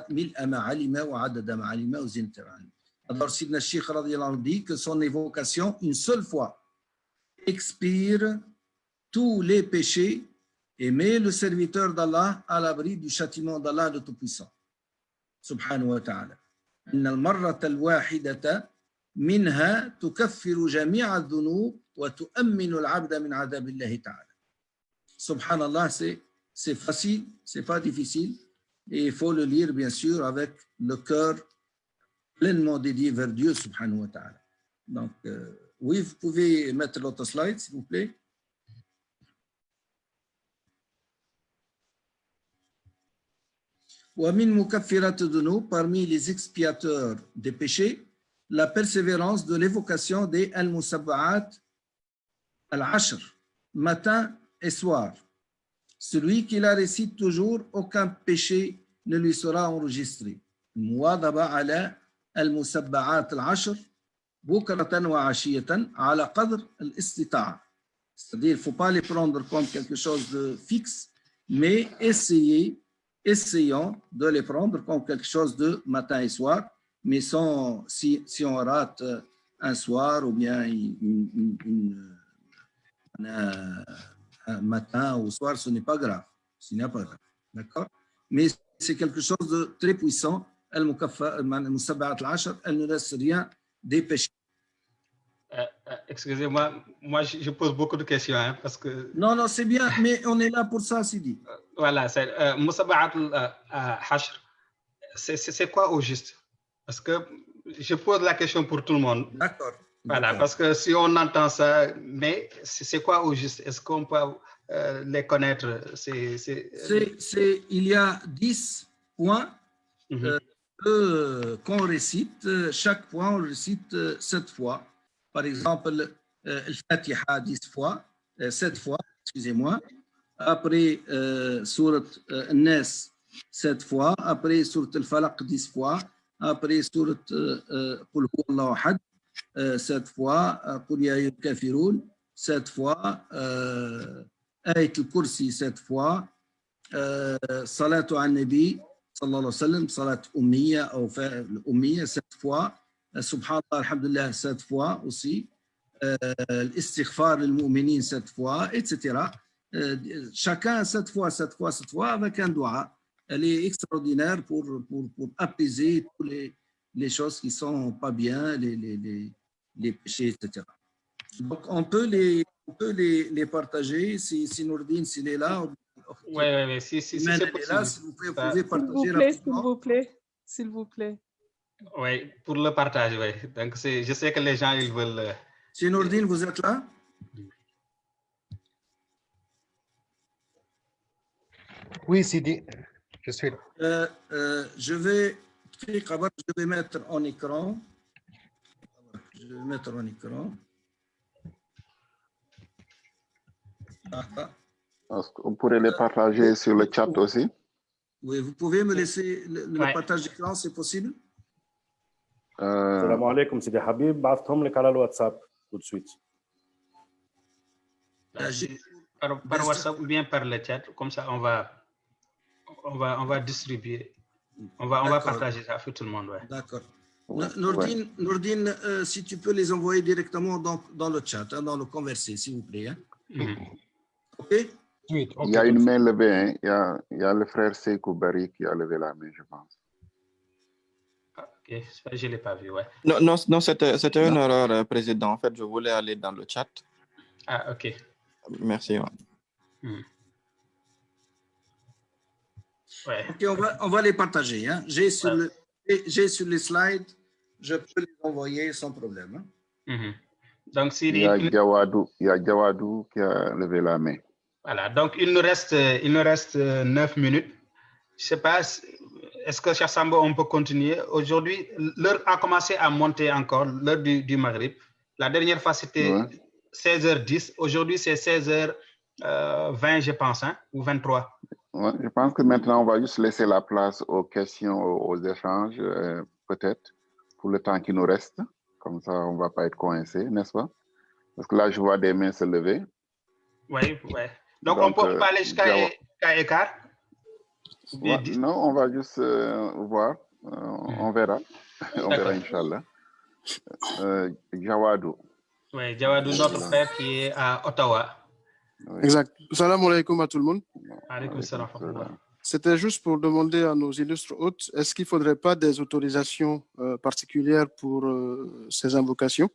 S1: ملء ما علم وعدد ما علم وزنة ما علم. Alors, Sidna Sheikh radiyallahu anhu dit que son évocation, une seule fois, expire tous les péchés et met le serviteur d'Allah à l'abri du châtiment d'Allah le Tout-Puissant. Subhanahu wa ta'ala. إن المرة الواحدة منها تكفر جميع الذنوب وتؤمن العبد من عذاب الله تعالى. Subhanallah, c'est facile, c'est pas difficile. Et il faut le lire, bien sûr, avec le cœur pleinement dédié vers Dieu, subhanahu wa ta'ala. Donc, oui, vous pouvez mettre l'autre slide, s'il vous plaît. وَمِن مُكَفِّرَاتِ الذُّنُوبِ, parmi les expiateurs des péchés, la persévérance de l'évocation des al-musabba'at al-ashr, matin et soir. Celui qui la récite toujours, aucun péché ne lui sera enregistré. المواظبة على المسبعات العشر بكرة وعشية على قدر الاستطاعة. C'est-à-dire, il ne faut pas les prendre comme quelque chose de fixe, mais essayons de les prendre comme quelque chose de matin et soir, mais si on rate un soir ou bien un matin ou soir, ce n'est pas grave. Ce n'est pas grave. D'accord? Mais c'est quelque chose de très puissant. Al-Musabbat al-Ashr, elle ne laisse rien des péchés.
S2: Excusez-moi, moi je pose beaucoup de questions, hein, parce que...
S1: Non, c'est bien, mais on est là pour ça, Sidi.
S2: Voilà, c'est Musabbat al-Hashr, c'est quoi au juste? Parce que je pose la question pour tout le monde.
S1: D'accord.
S2: Voilà, parce que si on entend ça, mais c'est quoi au juste? Est-ce qu'on peut les connaître?
S1: Il y a 10 points qu'on récite. Chaque point, on le récite 7 fois. Par exemple, Al-Fatiha 10 fois, 7 fois, excusez-moi. Après, Surat An-Nas 7 fois. Après, Surat Al-Falaq 10 fois. Après, Surat Qul Huwa Allahu Ahad 7 fois. Qul Ya Ayyuhal Kafirun 7 fois. Ayat al-Kursi 7 fois. Salatu al-Nabi sallallahu alayhi wa sallam, salat ummiya ou ummiya 7 fois. Subhanallah, alhamdulillah 7 fois aussi. L'istighfar al-mu'minin 7 fois, etc. Chacun 7 fois, 7 fois, 7 fois avec un dua. Elle est extraordinaire pour apaiser toutes les choses qui ne sont pas bien, les péchés, etc. Donc, on peut les partager. Si Nourdine, s'il est là.
S2: Oui, si c'est possible.
S1: Si vous pouvez partager rapidement.
S8: S'il vous plaît.
S2: Oui, pour le partage, oui. Donc, je sais que les gens, ils veulent...
S1: Si Nourdine, vous êtes là?
S9: Oui, Sidi, je suis là.
S1: Je vais mettre en écran.
S4: On pourrait les partager sur le chat aussi.
S1: Oui, vous pouvez me laisser le partage d'écran, c'est possible?
S10: Salam alaikum, Sidi Habib. بعثهم لك على الواتساب tout de suite.
S2: Par WhatsApp ou bien par le chat, comme ça on va distribuer. On va partager ça à tout le monde. Ouais.
S1: D'accord. Nourdine, si tu peux les envoyer directement dans le chat, dans le conversé, s'il vous plaît. Hein? OK?
S9: Suite,
S4: Il y a une main levée, hein. Il y a le frère Sekou Bari qui a levé la main, je pense.
S2: Ok, je ne l'ai pas vu, ouais.
S8: Non, c'était une erreur, Président. En fait, je voulais aller dans le chat.
S2: Ah, ok.
S8: Merci.
S2: Ouais. Ouais.
S1: Ok, on va les partager. Hein. J'ai sur les slides, je peux les envoyer sans problème. Hein.
S2: Donc,
S4: il y a Diawadou qui a levé la main.
S2: Voilà, donc il nous reste 9 minutes. Je ne sais pas, est-ce que Cheikh Samba, on peut continuer? Aujourd'hui, l'heure a commencé à monter encore, l'heure du Maghrib. La dernière fois, c'était 16h10. Aujourd'hui, c'est 16h20, je pense, hein, ou 23.
S4: Ouais, je pense que maintenant, on va juste laisser la place aux questions, aux échanges, peut-être, pour le temps qui nous reste. Comme ça, on ne va pas être coincé, n'est-ce pas? Parce que là, je vois des mains se lever.
S2: Oui. Donc on peut aller jusqu'à écart?
S4: Ouais, non, on va juste voir. On verra. On verra, Inch'Allah. Jawadou.
S2: Oui, Jawadou, notre frère qui est à Ottawa.
S4: Oui.
S11: Exact. Salam alaikum à tout le monde.
S2: Alaikum salam.
S11: C'était juste pour demander à nos illustres hôtes, est-ce qu'il ne faudrait pas des autorisations particulières pour ces invocations,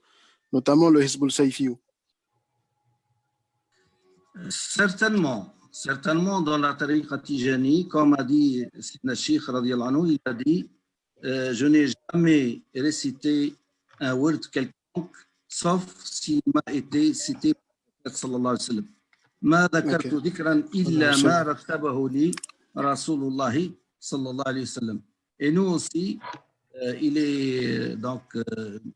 S11: notamment le Hizbul Sayfiou?
S1: Certainement dans la tariqa Tijani, comme a dit Sidna Sheikh radiallahu anhu, il a dit je n'ai jamais récité un word quelconque sauf s'il m'a été cité par le prophète sallallahu alayhi wa sallam. ما ذكرت ذكرا إلا ما رتبه لي رسول الله صلى الله عليه وسلم. Et nous aussi,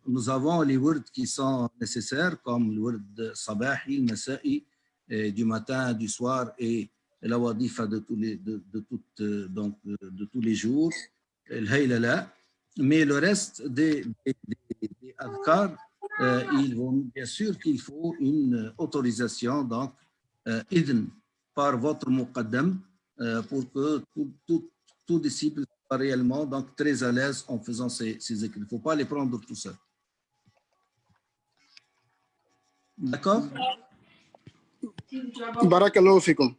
S1: nous avons les words qui sont nécessaires comme le word sabahi, masa'i, du matin, du soir et la wadifa de tous les jours, le haylala. Mais le reste des adhkar, bien sûr qu'il faut une autorisation, donc idn par votre muqaddam pour que tout disciple soit réellement donc très à l'aise en faisant ces écrits. Il ne faut pas les prendre tout seul. D'accord?
S11: Barakallahu fikum.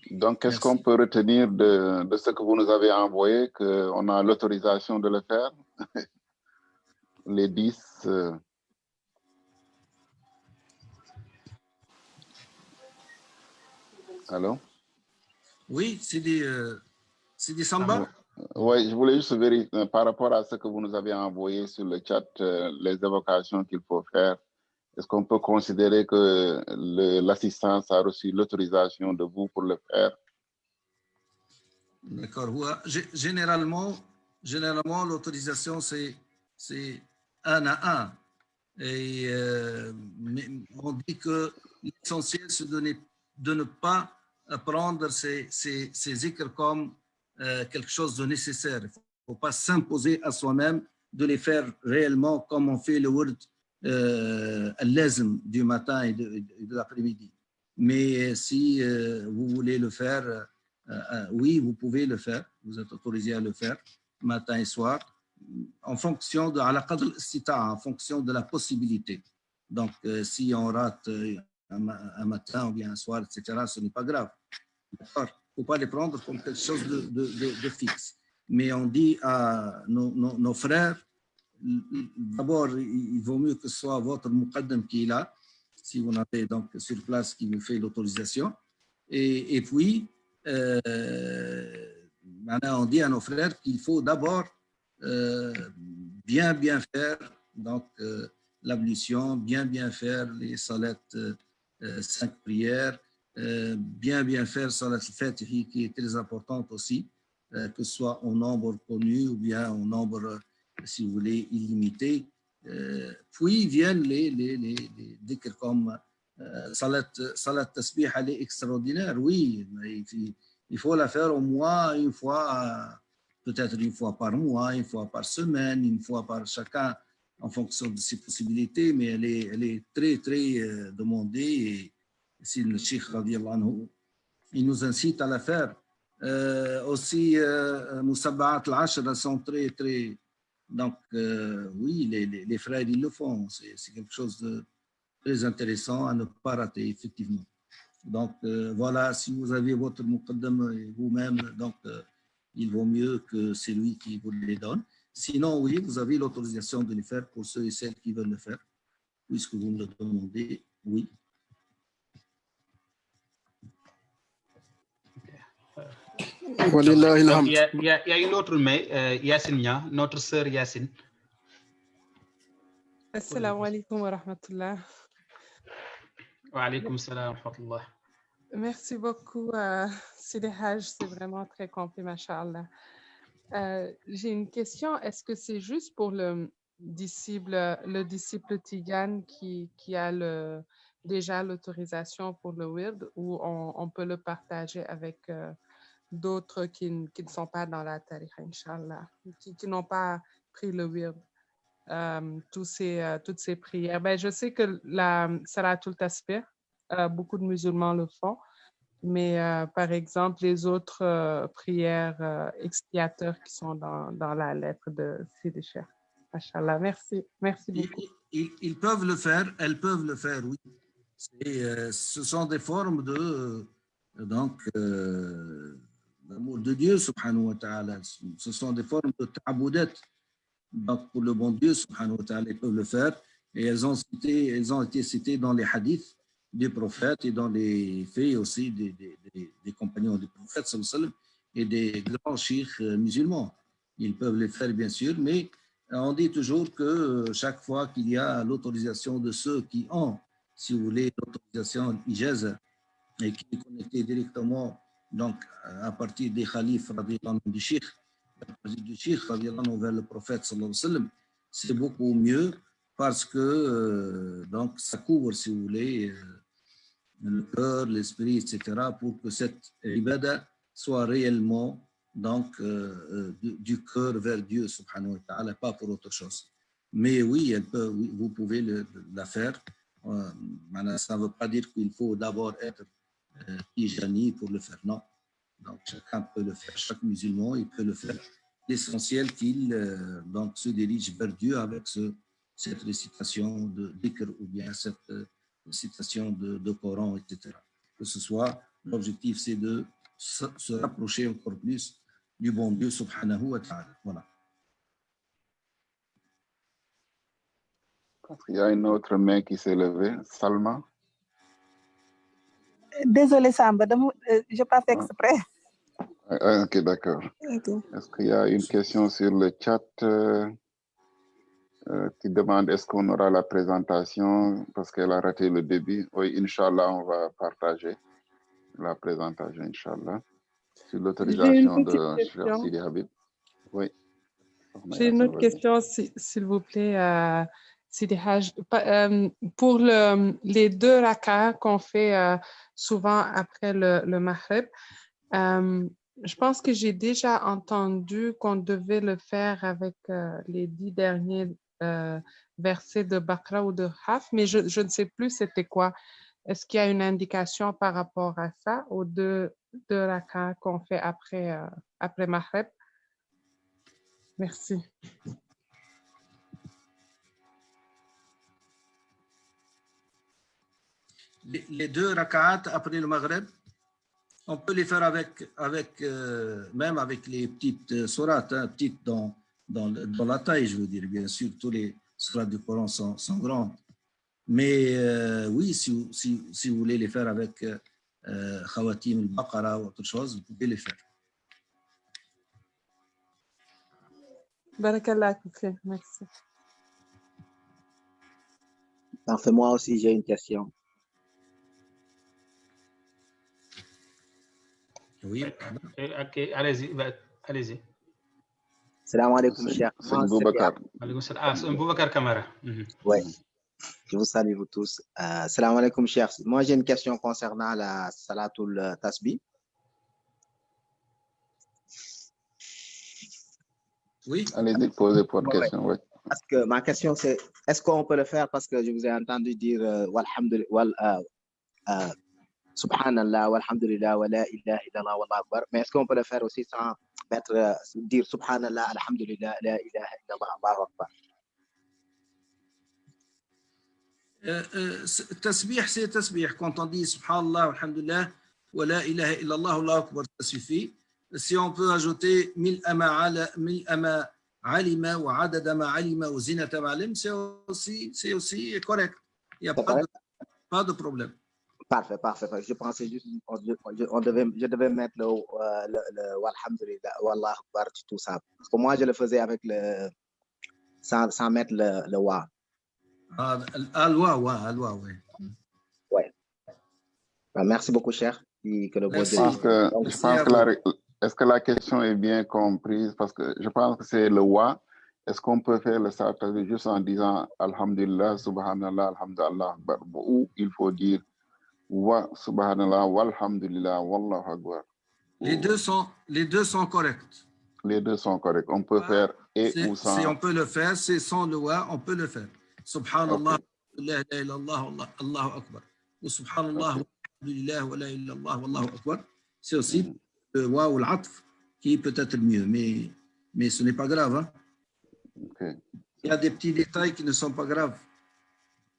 S4: Donc, qu'est-ce qu'on peut retenir de ce que vous nous avez envoyé, qu'on a l'autorisation de le faire? Les 10... Allô?
S1: Oui, c'est des Samba?
S4: Oui, je voulais juste vérifier par rapport à ce que vous nous avez envoyé sur le chat, les évocations qu'il faut faire. Est-ce qu'on peut considérer que l'assistance a reçu l'autorisation de vous pour le faire?
S1: D'accord. Généralement, l'autorisation, c'est un à un. Et on dit que l'essentiel, c'est de ne pas prendre ces zikrs comme quelque chose de nécessaire. Il ne faut pas s'imposer à soi-même de les faire réellement comme on fait le word al-lazm du matin et de l'après-midi. Mais si vous voulez le faire, oui, vous pouvez le faire. Vous êtes autorisé à le faire matin et soir en fonction de en fonction de la possibilité. Donc, si on rate un matin ou bien un soir, etc., ce n'est pas grave. Il ne faut pas les prendre comme quelque chose de fixe. Mais on dit à nos frères, d'abord, il vaut mieux que ce soit votre muqaddam qui est là, si vous n'avez donc sur place qui vous fait l'autorisation. Et puis, on dit à nos frères qu'il faut d'abord bien faire donc l'ablution, bien faire les salates 5 prières, bien faire salat al-Fatihi qui est très importante aussi, que ce soit en nombre connu ou bien en nombre, si vous voulez, illimité. Puis viennent les dhikrs comme salat tasbih, elle est extraordinaire, oui, mais il faut la faire au moins une fois, peut-être une fois par mois, une fois par semaine, une fois par chacun en fonction de ses possibilités, mais elle est très demandée. Et si le Cheikh radiallahu anhu, il nous incite à la faire. Aussi, Musabbat al-Ashr sont très. Donc, oui, les frères, ils le font. C'est quelque chose de très intéressant à ne pas rater, effectivement. Donc, voilà, si vous avez votre muqaddam vous-même, donc il vaut mieux que c'est lui qui vous les donne. Sinon, oui, vous avez l'autorisation de le faire pour ceux et celles qui veulent le faire, puisque vous me le demandez, oui.
S2: Donc, il y a une autre main, Yassine, notre sœur Yassine.
S12: Assalamu alaikum wa rahmatullah.
S2: Wa alaikum salam wa rahmatullah.
S12: Merci beaucoup, Sidi Haj, c'est vraiment très complet, masha'Allah. J'ai une question, est-ce que c'est juste pour le disciple Tigane qui a déjà l'autorisation pour le wird ou on peut le partager avec d'autres qui ne sont pas dans la tariqa, Inch'Allah, qui n'ont pas pris le wird, toutes ces prières. Ben, je sais que la Salatul Tasbih, beaucoup de musulmans le font, mais par exemple, les autres prières expiatoires qui sont dans la lettre de Sidi Cheikh. Machallah, merci beaucoup.
S1: Ils peuvent le faire, elles peuvent le faire, oui. Ce sont des formes de l'amour de Dieu, subhanahu wa ta'ala. Ce sont des formes de ta'aboudat. Donc, pour le bon Dieu, subhanahu wa ta'ala, ils peuvent le faire. Et elles ont été citées dans les hadiths des prophètes et dans les faits aussi des compagnons des prophètes, sallallahu alayhi wa sallam, et des grands chiites musulmans. Ils peuvent les faire, bien sûr, mais on dit toujours que chaque fois qu'il y a l'autorisation de ceux qui ont, si vous voulez, l'autorisation ijaza et qui est connectée directement donc, à partir des khalifes du Cheikh, vers le prophète, sallallahu alayhi wa sallam, c'est beaucoup mieux parce que donc, ça couvre, si vous voulez, le cœur, l'esprit, etc., pour que cette ibada soit réellement donc, du cœur vers Dieu, subhanahu wa ta'ala, pas pour autre chose. Mais oui, vous pouvez la faire. Ça ne veut pas dire qu'il faut d'abord être tijani pour le faire, non. Donc, chacun peut le faire, chaque musulman, il peut le faire. L'essentiel qu'il donc, se dirige vers Dieu avec cette récitation de dhikr ou bien cette récitation de Coran, etc. Que ce soit, l'objectif, c'est de se rapprocher encore plus du bon Dieu, subhanahu wa ta'ala. Voilà.
S4: Il y a une autre main qui s'est levée. Salma.
S13: Désolée, Samba, je n'ai pas fait exprès.
S4: Ok, d'accord.
S13: Okay.
S4: Est-ce qu'il y a une question sur le chat qui demande est-ce qu'on aura la présentation parce qu'elle a raté le début? Oui, Inch'Allah, on va partager la présentation, Inch'Allah, sur l'autorisation de Cheikh Sidi Habib. Oui.
S12: J'ai une autre question, s'il vous plaît, Sidi Haj. Pour les 2 rak'ahs qu'on fait souvent après le Maghrib, je pense que j'ai déjà entendu qu'on devait le faire avec les 10 derniers versets de Baqara ou de Haf, mais je ne sais plus c'était quoi. Est-ce qu'il y a une indication par rapport à ça, aux deux rak'ahs qu'on fait après Maghrib? Merci.
S1: Les 2 rak'at après le Maghrib, on peut les faire même avec les petites sourates, petites dans la taille, je veux dire. Bien sûr, tous les sourates du Coran sont grandes. Mais oui, si vous voulez les faire avec Khawatim al-Baqara ou autre chose, vous pouvez les faire.
S12: Barakallah, merci.
S14: Enfin, moi aussi, j'ai une question.
S1: Oui.
S2: Ok, allez-y.
S14: Salam alaikum, Cheikh.
S4: C'est Boubacar.
S2: C'est Boubacar Kamara.
S14: Oui, je vous salue vous tous. Salam alaikum, Cheikh. Moi, j'ai une question concernant la Salatul Tasbih.
S1: Oui.
S4: Allez-y, posez votre question. Oui.
S14: Parce que ma question, c'est est-ce qu'on peut le faire parce que je vous ai entendu dire Subhanallah, walhamdulillah, wa la ilaha illallah, wallahu akbar. Mais est-ce qu'on peut le faire aussi sans dire Subhanallah, alhamdulillah, la ilaha illallah, wallahu akbar?
S1: Tasbih, c'est tasbih. Quand on dit subhanallah, alhamdulillah, wa la ilaha illallah, Allahu akbar, ça suffit. Si on peut ajouter mil ama alima wa adada ma alima wa zinata ma alim, c'est aussi correct. Il n'y a pas de problème.
S14: Parfait, parfait. Je pensais juste, je devais mettre le walhamdulillah, wallahu akbar, tout ça. Parce que moi, je le faisais avec sans mettre le wa.
S1: Al-wa, oui.
S14: Ouais. Merci beaucoup, cher.
S4: Est-ce que la question est bien comprise? Parce que je pense que c'est le wa. Est-ce qu'on peut faire le sartavi juste en disant alhamdulillah, subhanallah, alhamdulillah, ou il faut dire wa, subhanallah, walhamdulillah, wallahu akbar?
S1: Les deux sont corrects.
S4: Les deux sont corrects. On peut faire et ou sans.
S1: Si on peut le faire, c'est sans le wa, on peut le faire. Subhanallah, la ilaha illallah, Allahu akbar. Ou subhanallah, alhamdulillah, wa la ilaha illallah, wallahu akbar. C'est aussi le wa ou l'atf qui est peut-être mieux, mais ce n'est pas grave. Hein?
S4: Okay.
S1: Il y a des petits détails qui ne sont pas graves.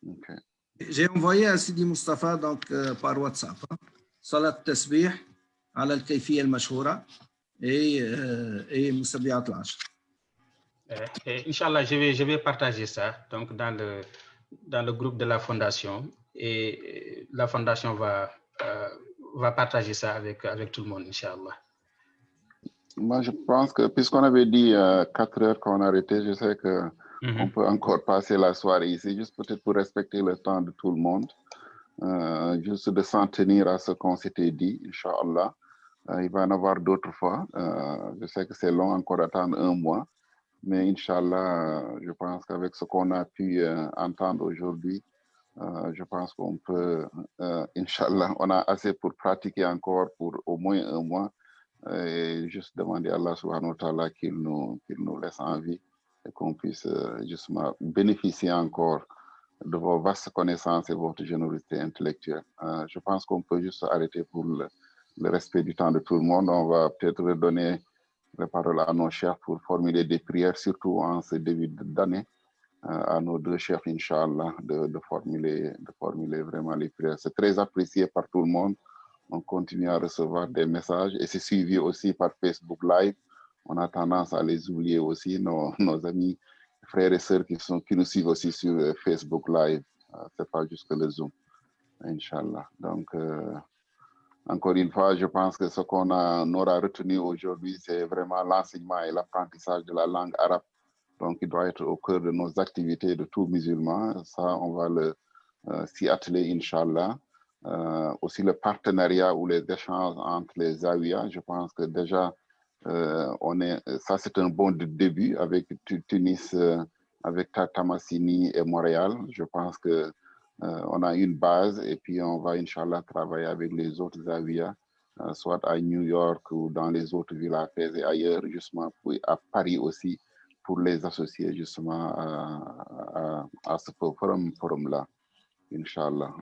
S4: Okay.
S1: J'ai envoyé à Sidi Mustafa donc, par WhatsApp Salat Tasbih ala al-Kayfiyya al-Mashhoura et Musabihat al-Ashr.
S2: Inch'Allah, je vais partager ça donc, dans le groupe de la fondation et la fondation va partager ça avec tout le monde, Inch'Allah.
S4: Moi, je pense que puisqu'on avait dit 4 heures qu'on arrêtait, je sais qu'on peut encore passer la soirée ici, juste peut-être pour respecter le temps de tout le monde, juste de s'en tenir à ce qu'on s'était dit, Inch'Allah. Il va y en avoir d'autres fois. Je sais que c'est long, encore attendre 1 mois, mais Inch'Allah, je pense qu'avec ce qu'on a pu entendre aujourd'hui, je pense qu'on peut, Inch'Allah, on a assez pour pratiquer encore pour au moins 1 mois. Et juste demander à Allah subhanahu wa ta'ala qu'il nous laisse en vie et qu'on puisse justement bénéficier encore de vos vastes connaissances et votre générosité intellectuelle. Je pense qu'on peut juste arrêter pour le respect du temps de tout le monde. On va peut-être redonner la parole à nos chefs pour formuler des prières, surtout en ce début d'année, à nos 2 chefs, Inch'Allah, de formuler vraiment les prières. C'est très apprécié par tout le monde. On continue à recevoir des messages et c'est suivi aussi par Facebook Live. On a tendance à les oublier aussi, nos amis, frères et sœurs qui nous suivent aussi sur Facebook Live. C'est pas juste que le Zoom, Inch'Allah. Donc, encore une fois, je pense que ce qu'on aura retenu aujourd'hui, c'est vraiment l'enseignement et l'apprentissage de la langue arabe. Donc, il doit être au cœur de nos activités de tous musulmans. Ça, on va s'y atteler, Inch'Allah. Aussi le partenariat ou les échanges entre les Zawiya, je pense que déjà ça c'est un bon début avec Tunis, avec Tamassini et Montréal. Je pense que on a une base et puis on va Inch'Allah travailler avec les autres Zawiya, soit à New York ou dans les autres villes à Fès et ailleurs, justement à Paris aussi, pour les associer justement à ce forum-là. Inch'Allah.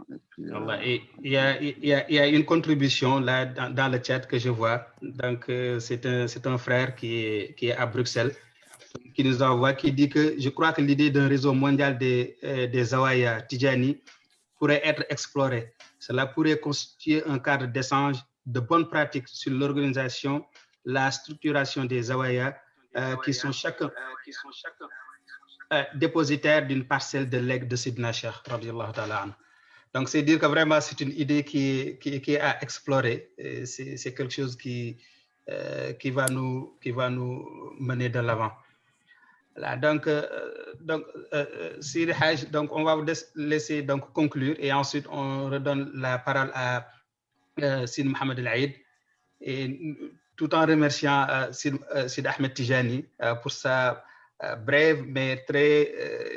S2: Et il y a une contribution là dans le chat que je vois. Donc, c'est un frère qui est à Bruxelles qui nous envoie, qui dit que je crois que l'idée d'un réseau mondial des Zawaya Tidjani pourrait être explorée. Cela pourrait constituer un cadre d'échange de bonnes pratiques sur l'organisation, la structuration des Zawaya qui sont chacun dépositaire d'une parcelle de legs de Sidna Cheikh, radiyallahu ta'ala anhu. Donc, c'est dire que vraiment, c'est une idée qui est à explorer. C'est quelque chose qui va nous mener de l'avant. Voilà, donc Sidi Haj, donc, on va vous laisser donc, conclure et ensuite, on redonne la parole à Sidi Mohamed El-Aïd, et tout en remerciant Sidi Ahmed Tijani pour sa brève mais très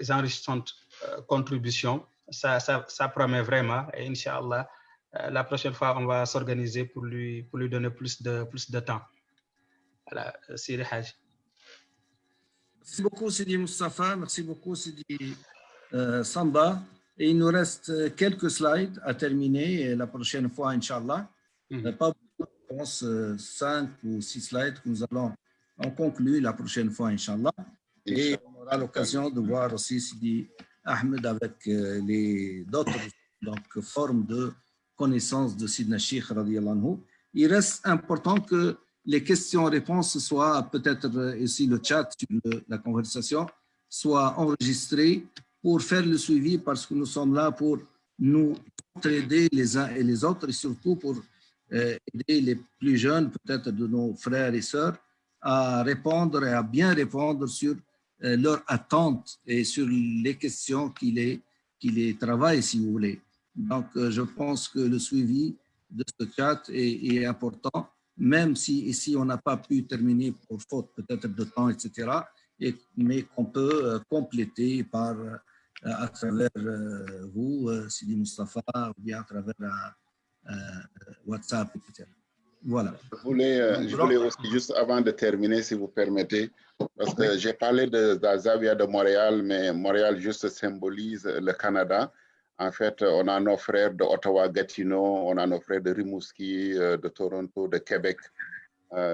S2: enrichissante contribution. Ça promet vraiment et Inch'Allah, la prochaine fois, on va s'organiser pour lui donner plus de temps. Voilà, Sidi Haj.
S1: Merci beaucoup, Sidi Mustafa. Merci beaucoup, Sidi Samba. Et il nous reste quelques slides à terminer et la prochaine fois, Inch'Allah. Pas beaucoup, je pense 5 ou 6 slides que nous allons conclure la prochaine fois, Inch'Allah. Et on aura l'occasion de voir aussi Sidi Ahmed avec les d'autres formes de connaissance de Sidna Sheikh radiallahu anhu. Il reste important que les questions-réponses soient peut-être ici le chat, la conversation, soit enregistrée pour faire le suivi parce que nous sommes là pour nous aider les uns et les autres et surtout pour aider les plus jeunes, peut-être de nos frères et sœurs, à répondre et à bien répondre sur leurs attentes et sur les questions qui les travaillent, si vous voulez. Donc, je pense que le suivi de ce chat est important, même si ici on n'a pas pu terminer pour faute peut-être de temps, etc., mais qu'on peut compléter à travers vous, Sidi Mustafa, ou bien à travers WhatsApp, etc. Voilà.
S4: Je voulais aussi, juste avant de terminer, si vous permettez, parce que j'ai parlé de la Zawiya de Montréal, mais Montréal juste symbolise le Canada. En fait, on a nos frères de Ottawa-Gatineau, on a nos frères de Rimouski, de Toronto, de Québec,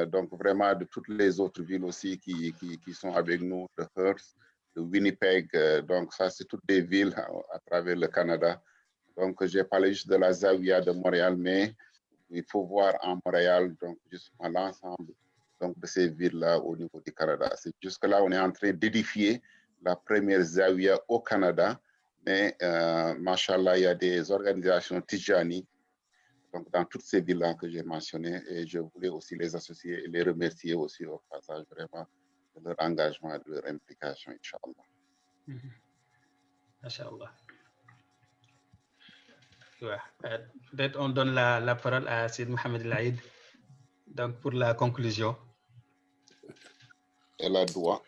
S4: donc vraiment de toutes les autres villes aussi qui sont avec nous, de Hearst, de Winnipeg, donc ça c'est toutes des villes à travers le Canada. Donc j'ai parlé juste de la Zawiya de Montréal, mais il faut voir en Montréal donc justement l'ensemble de ces villes-là au niveau du Canada. Jusque-là, on est en train d'édifier la première Zawiya au Canada, mais machallah, il y a des organisations Tijani donc dans toutes ces villes-là que j'ai mentionnées et je voulais aussi les associer et les remercier aussi au passage vraiment de leur engagement et de leur implication, Inch'Allah.
S2: Inch'Allah. Peut-être on donne la parole à Sid Mohamed El-Aïd donc pour la conclusion.
S4: Elle a droit.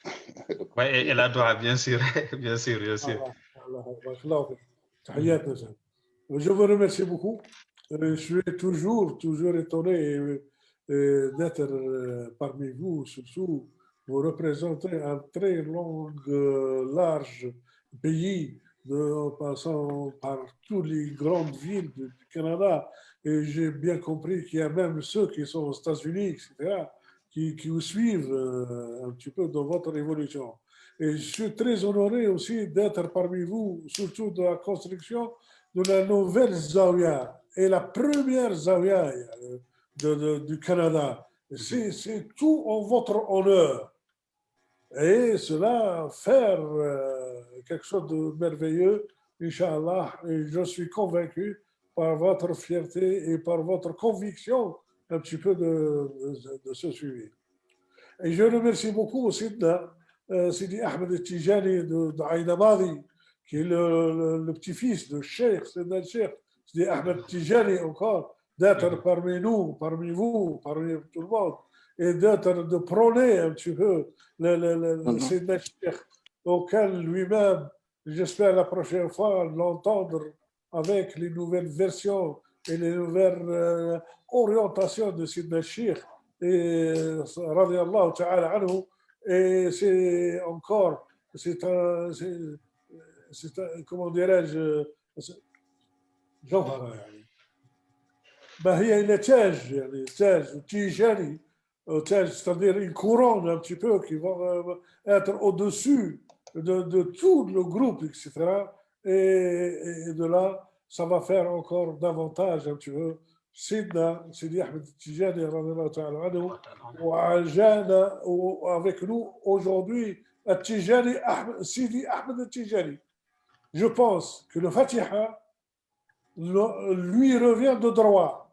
S2: Oui, elle a droit, bien sûr, bien sûr, bien sûr.
S3: Je vous remercie beaucoup. Je suis toujours étonné d'être parmi vous, surtout vous représentez un très large pays, en passant par toutes les grandes villes du Canada. Et j'ai bien compris qu'il y a même ceux qui sont aux États-Unis, etc., qui vous suivent un petit peu dans votre évolution. Et je suis très honoré aussi d'être parmi vous, surtout de la construction de la nouvelle Zawiya et la première Zawiya du Canada. C'est tout en votre honneur. Et cela faire quelque chose de merveilleux, Inch'Allah, et je suis convaincu par votre fierté et par votre conviction un petit peu de ce suivi. Et je remercie beaucoup aussi Sidi Ahmed Tijani d'Aïn Madi, qui est le petit-fils de Cheikh, Sidi Ahmed Tijani encore, d'être parmi nous, parmi vous, parmi tout le monde, et de prôner un petit peu le Sidi Cheikh, auquel lui-même, j'espère la prochaine fois l'entendre avec les nouvelles versions et les nouvelles orientations de Sidi Cheikh, et radiallahu ta'ala anhu. Et c'est encore, comment dirais-je, جوهرة يعني ما هي إلا تاج يعني تاج تيجاني تاج c'est-à-dire une couronne un petit peu qui va être au-dessus de tout le groupe, etc. Et de là, ça va faire encore davantage un petit peu Sidi Ahmed Tijani radiallahu ta'ala anhu وعجانا avec nous aujourd'hui Tijani Sidi Ahmed Tijani. Je pense que le Fatiha lui revient de droit.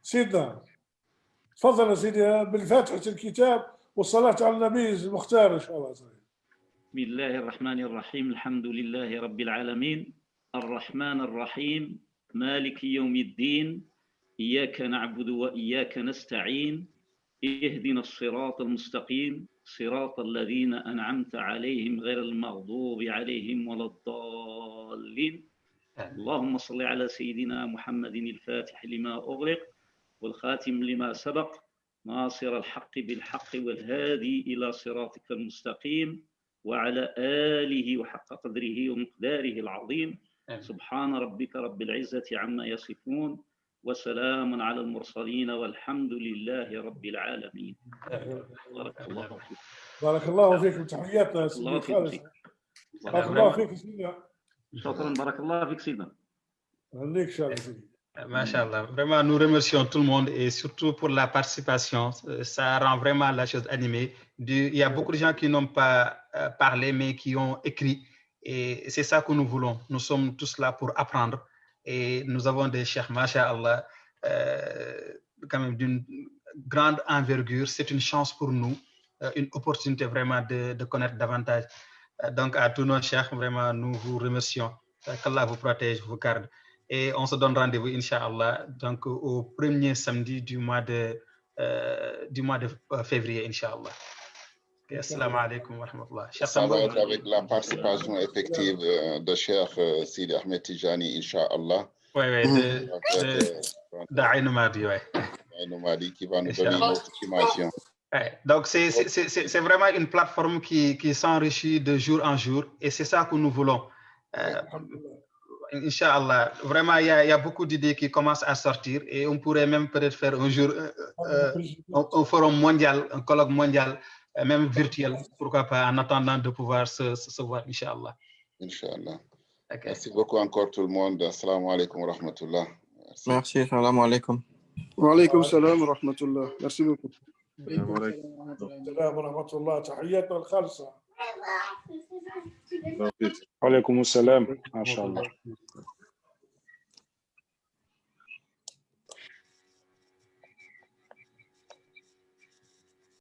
S3: سيدنا تفضل يا سيدي بالفاتحة الكتاب والصلاة على النبي المختار إن شاء الله.
S6: بسم الله الرحمن الرحيم الحمد لله رب العالمين الرحمن الرحيم مالك يوم الدين إياك نعبد وإياك نستعين اهدنا الصراط المستقيم صراط الذين أنعمت عليهم غير المغضوب عليهم ولا الضالين اللهم صل على سيدنا محمد الفاتح لما أغلق والخاتم لما سبق ناصر الحق بالحق والهادي إلى صراطك المستقيم وعلى آله وحق قدره ومقداره العظيم سبحان ربك رب العزة عما يصفون وسلام على المرسلين والحمد لله رب العالمين. بارك الله فيكم.
S3: بارك الله فيكم. تحياتنا
S6: الله فيكم.
S3: بارك الله فيك سيدنا.
S6: شكرا بارك الله فيك سيدنا.
S3: عليك شرفي.
S2: Machallah, vraiment, nous remercions tout le monde et surtout pour la participation. Ça rend vraiment la chose animée. Il y a beaucoup de gens qui n'ont pas parlé, mais qui ont écrit. Et c'est ça que nous voulons. Nous sommes tous là pour apprendre. Et nous avons des cheikhs, machallah, quand même d'une grande envergure. C'est une chance pour nous, une opportunité vraiment de connaître davantage. Donc, à tous nos cheikhs, vraiment, nous vous remercions. Qu'Allah vous protège, vous garde. Et on se donne rendez-vous, Inch'Allah, donc au premier samedi du mois de février, Inch'Allah. Assalamu alaikum wa rahmatullah.
S4: Ça va être avec la participation effective de Cheikh Sidi Ahmed Tijani, Inch'Allah.
S2: Oui, d'Aïn Madi, oui.
S4: Aïn Madi qui va nous donner une autre estimation.
S2: Donc, c'est vraiment une plateforme qui s'enrichit de jour en jour et c'est ça que nous voulons. Inch'Allah, vraiment, il y a beaucoup d'idées qui commencent à sortir et on pourrait même peut-être faire un jour un forum mondial, un colloque mondial, même virtuel, pourquoi pas, en attendant de pouvoir se voir, Inch'Allah.
S4: Inch'Allah. Okay. Merci beaucoup encore tout le monde. Assalamu alaikum wa rahmatullah.
S8: Merci, assalamu alaikum.
S11: Wa alaikum salam wa rahmatullah. Merci beaucoup.
S3: السلام ورحمة الله. تحياتنا الخالصة.
S10: وعليكم السلام ما شاء الله.